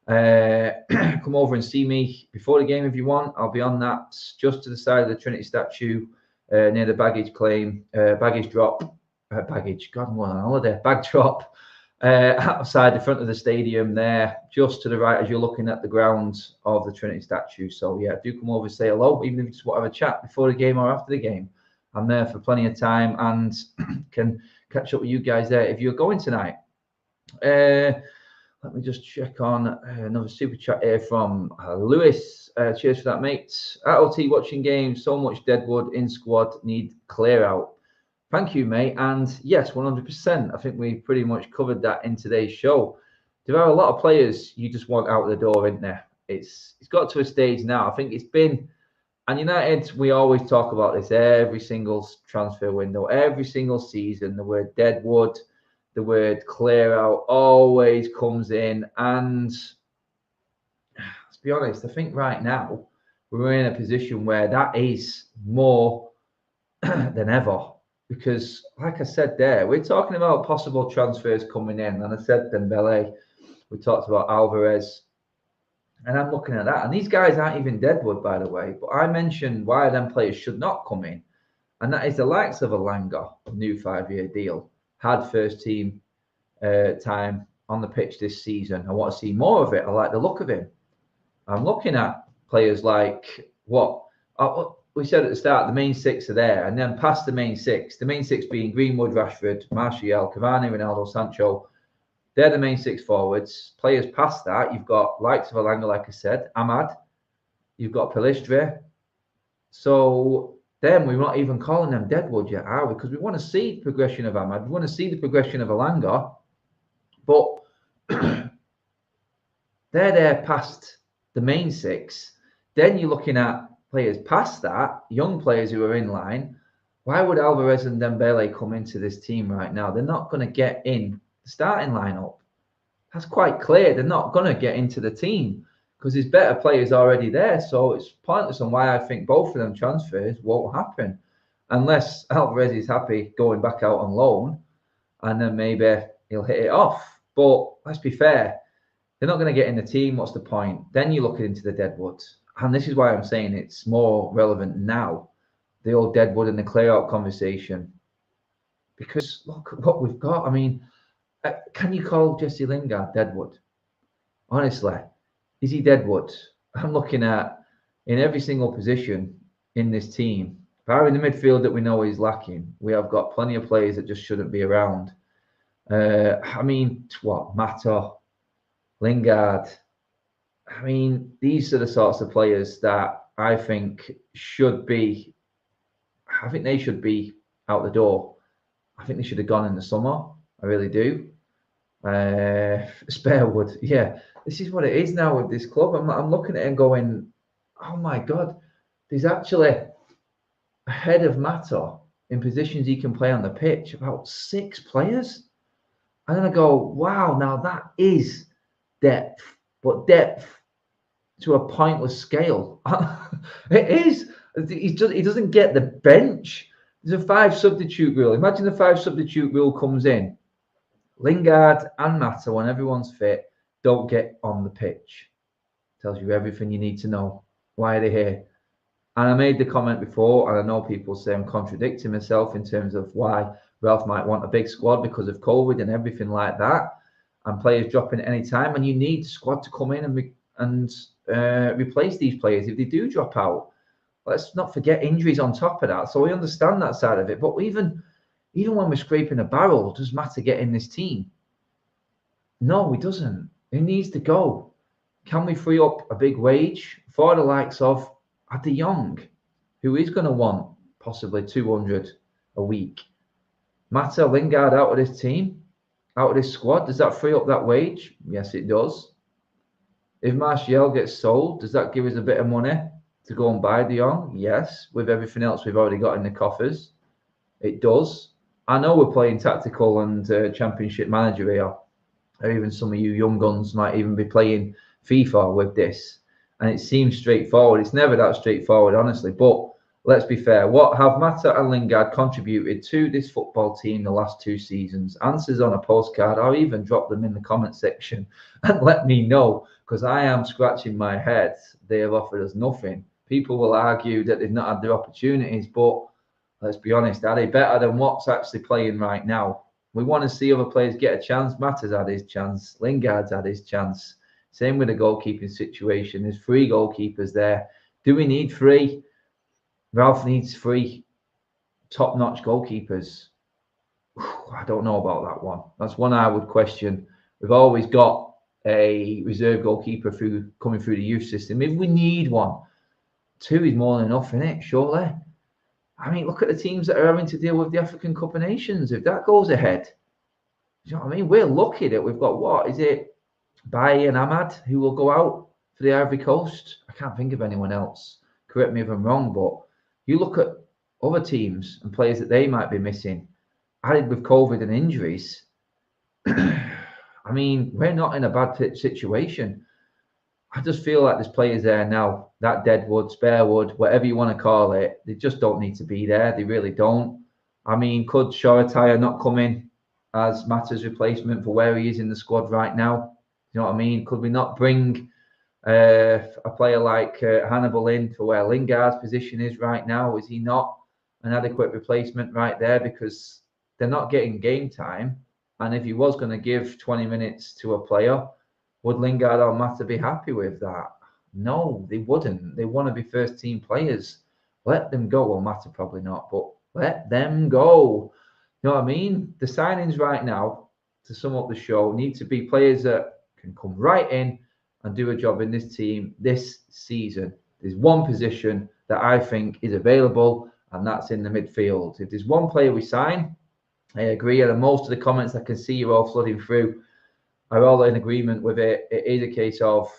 Come over and see me before the game if you want. I'll be on that just to the side of the Trinity statue, near the baggage claim, baggage drop, baggage. God, I'm on holiday. Bag drop outside the front of the stadium there, just to the right as you're looking at the grounds of the Trinity statue. So yeah, do come over and say hello, even if you just want to have a chat before the game or after the game. I'm there for plenty of time and can catch up with you guys there if you're going tonight. Let me just check on another super chat here from Lewis. Cheers for that, mate. At OT watching games, so much deadwood in squad, need clear out. Thank you, mate. And yes, 100%. I think we pretty much covered that in today's show. There are a lot of players you just want out the door, isn't there? It's got to a stage now. I think it's been, and United, we always talk about this every single transfer window, every single season. The word deadwood, the word clear out always comes in. And let's be honest, I think right now we're in a position where that is more than ever. Because, like I said there, we're talking about possible transfers coming in. And I said Dembele, we talked about Alvarez. And I'm looking at that. And these guys aren't even deadwood, by the way. But I mentioned why them players should not come in. And that is the likes of Alanga, new 5-year deal. Had first team time on the pitch this season. I want to see more of it. I like the look of him. I'm looking at players like what we said at the start, the main six are there, and then past the main six being Greenwood, Rashford, Martial, Cavani, Ronaldo, Sancho. They're the main six forwards. Players past that, you've got likes of Alanga, like I said, Ahmad, you've got Pellistri. So then we're not even calling them deadwood yet, are we? Because we want to see the progression of Ahmad. We want to see the progression of Alanga. But they're there past the main six. Then you're looking at players past that, young players who are in line. Why would Alvarez and Dembele come into this team right now? They're not going to get in the starting lineup. That's quite clear. They're not going to get into the team because there's better players already there. So it's pointless on why I think both of them transfers won't happen unless Alvarez is happy going back out on loan and then maybe he'll hit it off. But let's be fair. They're not going to get in the team. What's the point? Then you're looking into the deadwoods. And this is why I'm saying it's more relevant now, the old deadwood and the clear-out conversation. Because look at what we've got. I mean, can you call Jesse Lingard deadwood? Honestly, is he deadwood? I'm looking at, in every single position in this team, barring the midfield that we know is lacking, we have got plenty of players that just shouldn't be around. I mean, what, Mata, Lingard. I mean, these are the sorts of players that I think should be. I think they should be out the door. I think they should have gone in the summer. I really do. Sparewood, yeah. This is what it is now with this club. I'm looking at it and going, oh my God, there's actually ahead of Mata in positions he can play on the pitch about 6 players. And then I go, wow, now that is depth, but depth to a pointless scale. It is. He doesn't get the bench. There's a 5 substitute rule. Imagine the 5 substitute rule comes in. Lingard and Mata, when everyone's fit, don't get on the pitch. Tells you everything you need to know. Why are they here? And I made the comment before, and I know people say I'm contradicting myself in terms of why Ralph might want a big squad because of COVID and everything like that, and players dropping at any time, and you need the squad to come in and replace these players if they do drop out. Let's not forget injuries on top of that. So we understand that side of it, but even when we're scraping a barrel, does Mata get in this team? No, he doesn't. He needs to go. Can we free up a big wage for the likes of De Jong, who is going to want possibly 200 a week? Mata, Lingard out of this team, out of this squad, does that free up that wage? Yes, it does. If Martial gets sold, does that give us a bit of money to go and buy De Jong? Yes, with everything else we've already got in the coffers. It does. I know we're playing tactical and championship manager here, or even some of you young guns might even be playing FIFA with this. And it seems straightforward. It's never that straightforward, honestly. But let's be fair. What have Mata and Lingard contributed to this football team the last 2 seasons? Answers on a postcard, or even drop them in the comment section and let me know, because I am scratching my head. They have offered us nothing. People will argue that they've not had their opportunities, but let's be honest, are they better than what's actually playing right now? We want to see other players get a chance. Mata's had his chance. Lingard's had his chance. Same with the goalkeeping situation. There's 3 goalkeepers there. Do we need 3? Ralph needs 3 top-notch goalkeepers. I don't know about that one. That's one I would question. We've always got a reserve goalkeeper coming through the youth system. If we need one, 2 is more than enough, isn't it? Surely. I mean, look at the teams that are having to deal with the African Cup of Nations. If that goes ahead, you know what I mean? We're lucky that we've got, what is it, Baye and Ahmad, who will go out for the Ivory Coast. I can't think of anyone else. Correct me if I'm wrong, but you look at other teams and players that they might be missing, added with COVID and injuries. I mean, we're not in a bad situation. I just feel like there's players there now, that deadwood, sparewood, whatever you want to call it, they just don't need to be there. They really don't. I mean, could Shoretire not come in as Mata's replacement for where he is in the squad right now? You know what I mean? Could we not bring a player like Hannibal in for where Lingard's position is right now? Is he not an adequate replacement right there? Because they're not getting game time. And if he was going to give 20 minutes to a player, would Lingard or Mata be happy with that? No, they wouldn't. They want to be first team players. Let them go. Well, Mata probably not, but let them go. You know what I mean? The signings right now, to sum up the show, need to be players that can come right in and do a job in this team this season. There's one position that I think is available, and that's in the midfield. If there's one player we sign, I agree. And most of the comments I can see you all flooding through are all in agreement with it. It is a case of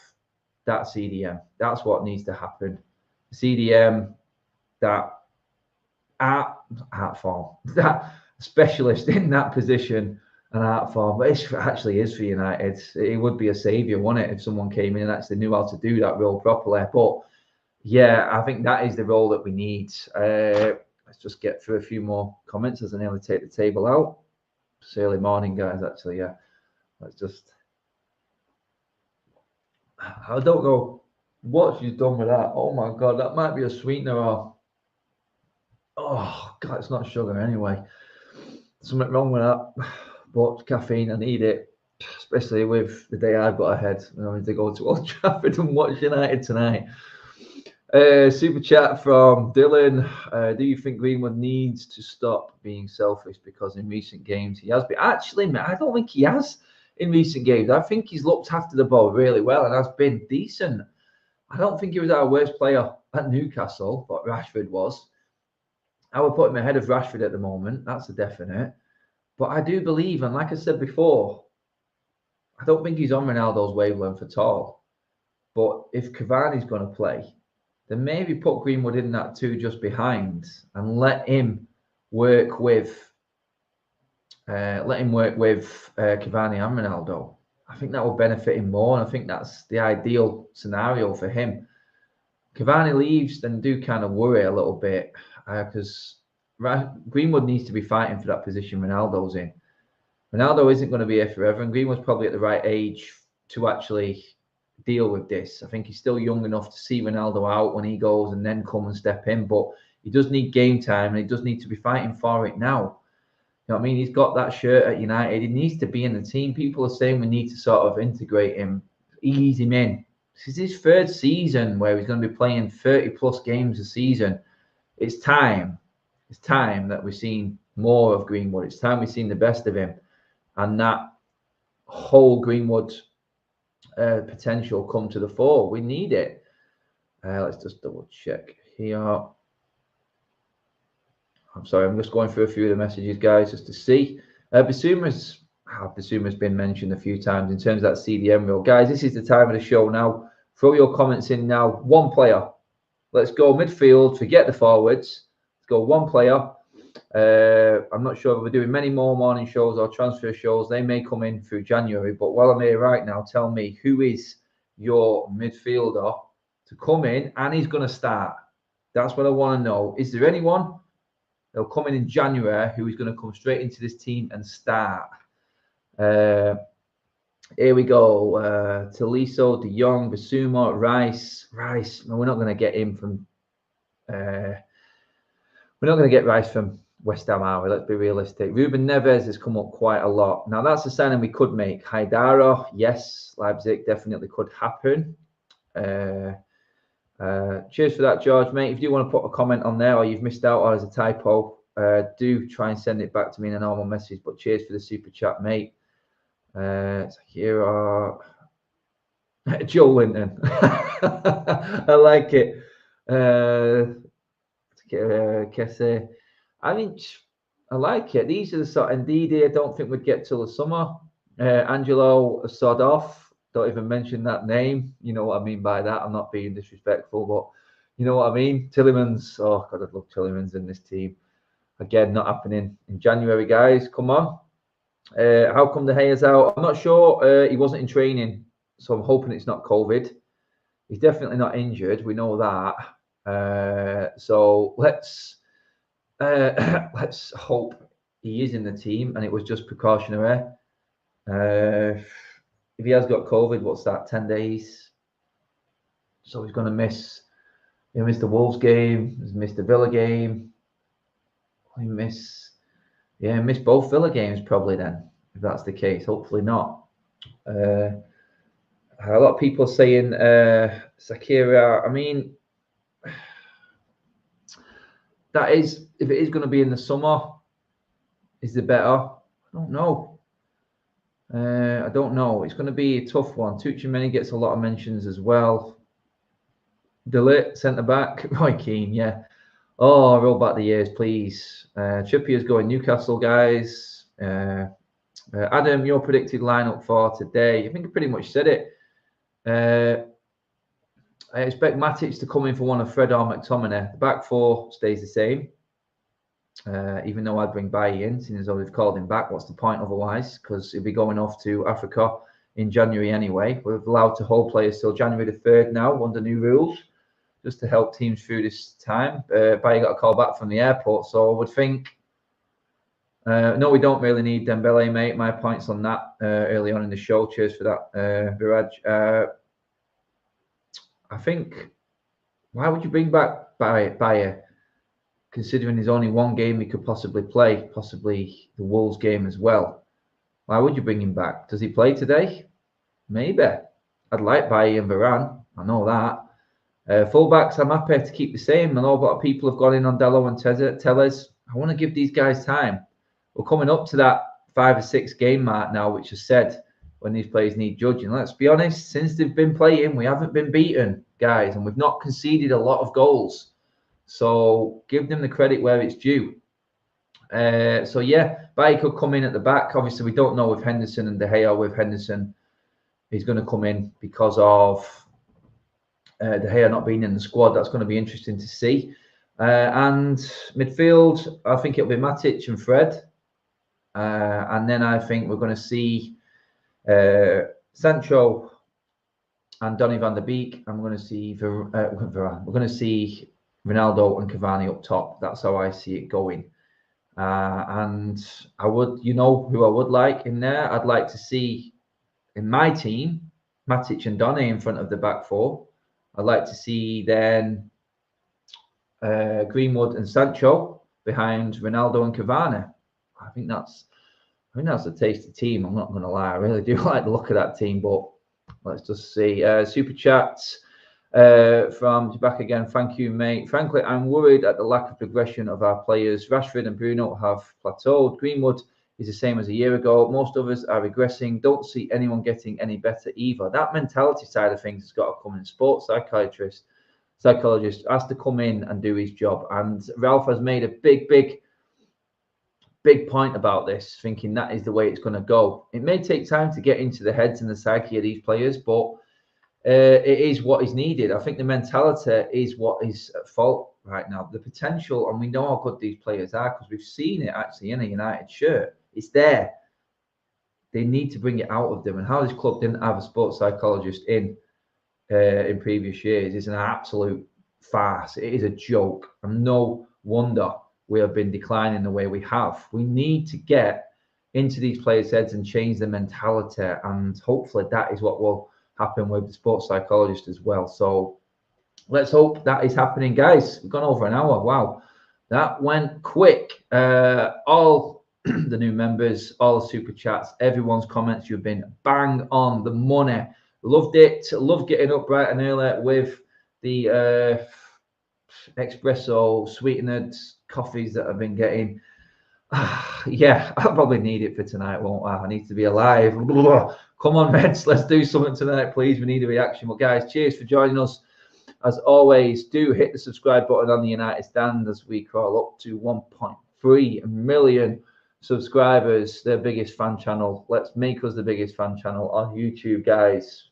that CDM. That's what needs to happen. CDM, that art form, that specialist in that position, an art form. But it actually is for United. It would be a saviour, wouldn't it, if someone came in and actually knew how to do that role properly. But yeah, I think that is the role that we need. Let's just get through a few more comments as I nearly take the table out. It's early morning, guys, actually, yeah. Let's just... I don't know what she's done with that. Oh, my God, that might be a sweetener or... Oh, God, it's not sugar anyway. Something wrong with that. But caffeine, I need it, especially with the day I've got ahead. I'm going to go to Old Trafford and watch United tonight. Super chat from Dylan. Do you think Greenwood needs to stop being selfish because in recent games he has been? Actually, I don't think he has in recent games. I think he's looked after the ball really well and has been decent. I don't think he was our worst player at Newcastle, but Rashford was. I would put him ahead of Rashford at the moment. That's a definite. But I do believe, and like I said before, I don't think he's on Ronaldo's wavelength at all. But if Cavani's going to play, then maybe put Greenwood in that two just behind and let him work with Cavani and Ronaldo. I think that will benefit him more, and I think that's the ideal scenario for him. Cavani leaves, then do kind of worry a little bit because Greenwood needs to be fighting for that position Ronaldo's in. Ronaldo isn't going to be here forever, and Greenwood's probably at the right age to actually deal with this. I think he's still young enough to see Ronaldo out when he goes and then come and step in, but he does need game time and he does need to be fighting for it now. You know what I mean? He's got that shirt at United. He needs to be in the team. People are saying we need to sort of integrate him, ease him in. This is his third season where he's going to be playing 30 plus games a season. It's time. It's time that we've seen more of Greenwood. It's time we've seen the best of him. And that whole Greenwood potential come to the fore. We need it. Let's just double check here. I'm sorry, I'm just going through a few of the messages, guys, just to see. Bissouma's been mentioned a few times in terms of that CDM rule. Guys, this is the time of the show now. Throw your comments in now. One player. Let's go midfield. Forget the forwards. Let's go one player. I'm not sure if we're doing many more morning shows or transfer shows. They may come in through January. But while I'm here right now, tell me who is your midfielder to come in and he's going to start. That's what I want to know. Is there anyone that'll come in January who is going to come straight into this team and start? Here we go. Tolisso, De Jong, Bissouma, Rice. No, we're not going to get him from. We're not going to get Rice from West Ham, are we? Let's be realistic. Ruben Neves has come up quite a lot. Now, that's a signing we could make. Haidara, yes. Leipzig definitely could happen. Cheers for that, George, mate. If you want to put a comment on there or you've missed out or there's a typo, do try and send it back to me in a normal message. But cheers for the super chat, mate. So here are Joe Linton. I like it. Kesse. I mean, I like it. These are the sort of Ndidi I don't think we'd get till the summer. Angelo Sodoff. Don't even mention that name. You know what I mean by that. I'm not being disrespectful, but you know what I mean. Tillemans. Oh, God, I'd love Tillemans in this team. Again, not happening in January, guys. Come on. How come De Gea's out? I'm not sure. He wasn't in training, so I'm hoping it's not COVID. He's definitely not injured. We know that. So let's hope he is in the team and it was just precautionary. If he has got COVID, what's that? 10 days. So he's going to miss. He'll miss the Wolves game. He's missed the Villa game. He miss both Villa games probably then, if that's the case. Hopefully not. A lot of people saying Sakira. I mean, that is, if it is going to be in the summer, is it better? I don't know. I don't know. It's going to be a tough one. Tuchemeni gets a lot of mentions as well. Delit, centre back. Roy Keane, yeah. Oh, roll back the years, please. Trippier's going Newcastle, guys. Adam, your predicted lineup for today. I think I pretty much said it. I expect Matic to come in for one of Fred or McTominay. The back four stays the same. Even though I'd bring Bailly in, seeing as though they've called him back. What's the point otherwise? Because he'll be going off to Africa in January anyway. We're allowed to hold players till January the 3rd now under new rules, just to help teams through this time. Bailly got a call back from the airport, so I would think, no, we don't really need Dembele, mate. My points on that early on in the show. Cheers for that, Viraj. I think, why would you bring back Bailly? Considering there's only one game he could possibly play, possibly the Wolves game as well. Why would you bring him back? Does he play today? Maybe. I'd like Bailly and Varane. I know that. Fullbacks, I'm happy to keep the same. I know a lot of people have gone in on Dello and Tellez. I want to give these guys time. We're coming up to that 5 or 6 game mark now, which is said when these players need judging. Let's be honest, since they've been playing, we haven't been beaten, guys, and we've not conceded a lot of goals. So give them the credit where it's due. So yeah, Bailly could come in at the back. Obviously, we don't know if Henderson and De Gea, with Henderson, he's going to come in because of De Gea not being in the squad. That's going to be interesting to see. And midfield, I think it'll be Matic and Fred. And then I think we're going to see Sancho and Donny van der Beek. And we're going to see We're going to see Ronaldo and Cavani up top. That's how I see it going. And I would, who I would like in there? I'd like to see in my team Matic and Donny in front of the back four. I'd like to see then Greenwood and Sancho behind Ronaldo and Cavani. I think that's a tasty team. I'm not going to lie. I really do like the look of that team. But let's just see. Super chats from back again. Thank you, mate. Frankly, I'm worried at the lack of progression of our players. Rashford and Bruno have plateaued. Greenwood is the same as a year ago. Most of us are regressing. Don't see anyone getting any better either. That mentality side of things has got to come in. Sports psychologist has to come in and do his job. And Ralph has made a big point about this, thinking that is the way it's going to go. It may take time to get into the heads and the psyche of these players, but it is what is needed. I think the mentality is what is at fault right now. The potential, and we know how good these players are because we've seen it actually in a United shirt. It's there. They need to bring it out of them. And how this club didn't have a sports psychologist in previous years is an absolute farce. It is a joke. And no wonder we have been declining the way we have. We need to get into these players' heads and change the mentality. And hopefully that is what will happen with the sports psychologist as well. So let's hope that is happening, guys. We've gone over an hour. Wow. That went quick. All the new members, all the super chats, everyone's comments, you've been bang on the money. Loved it. Love getting up bright and early with the espresso sweetened coffees that I've been getting. Yeah, I'll probably need it for tonight, won't I? I need to be alive. Come on, Reds, let's do something tonight, please. We need a reaction. Well, guys, cheers for joining us. As always, do hit the subscribe button on the United Stand as we crawl up to 1.3 million subscribers, their biggest fan channel. Let's make us the biggest fan channel on YouTube, guys.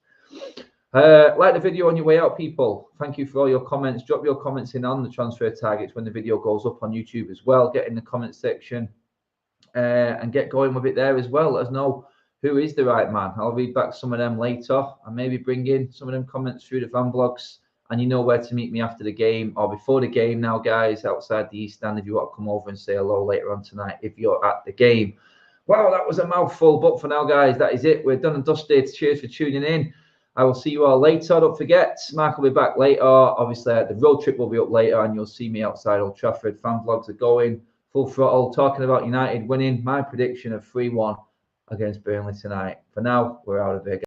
Like the video on your way out, people. Thank you for all your comments. Drop your comments in on the transfer targets when the video goes up on YouTube as well. Get in the comment section and get going with it there as well. Let us know who is the right man. I'll read back some of them later and maybe bring in some of them comments through the fan blogs. And you know where to meet me after the game or before the game now, guys, outside the East Stand if you want to come over and say hello later on tonight if you're at the game. Wow, that was a mouthful. But for now, guys, that is it. We're done and dusted. Cheers for tuning in. I will see you all later. Don't forget, Mark will be back later. Obviously, the road trip will be up later, and you'll see me outside Old Trafford. Fan vlogs are going full throttle, talking about United winning. My prediction of 3-1 against Burnley tonight. For now, we're out of here.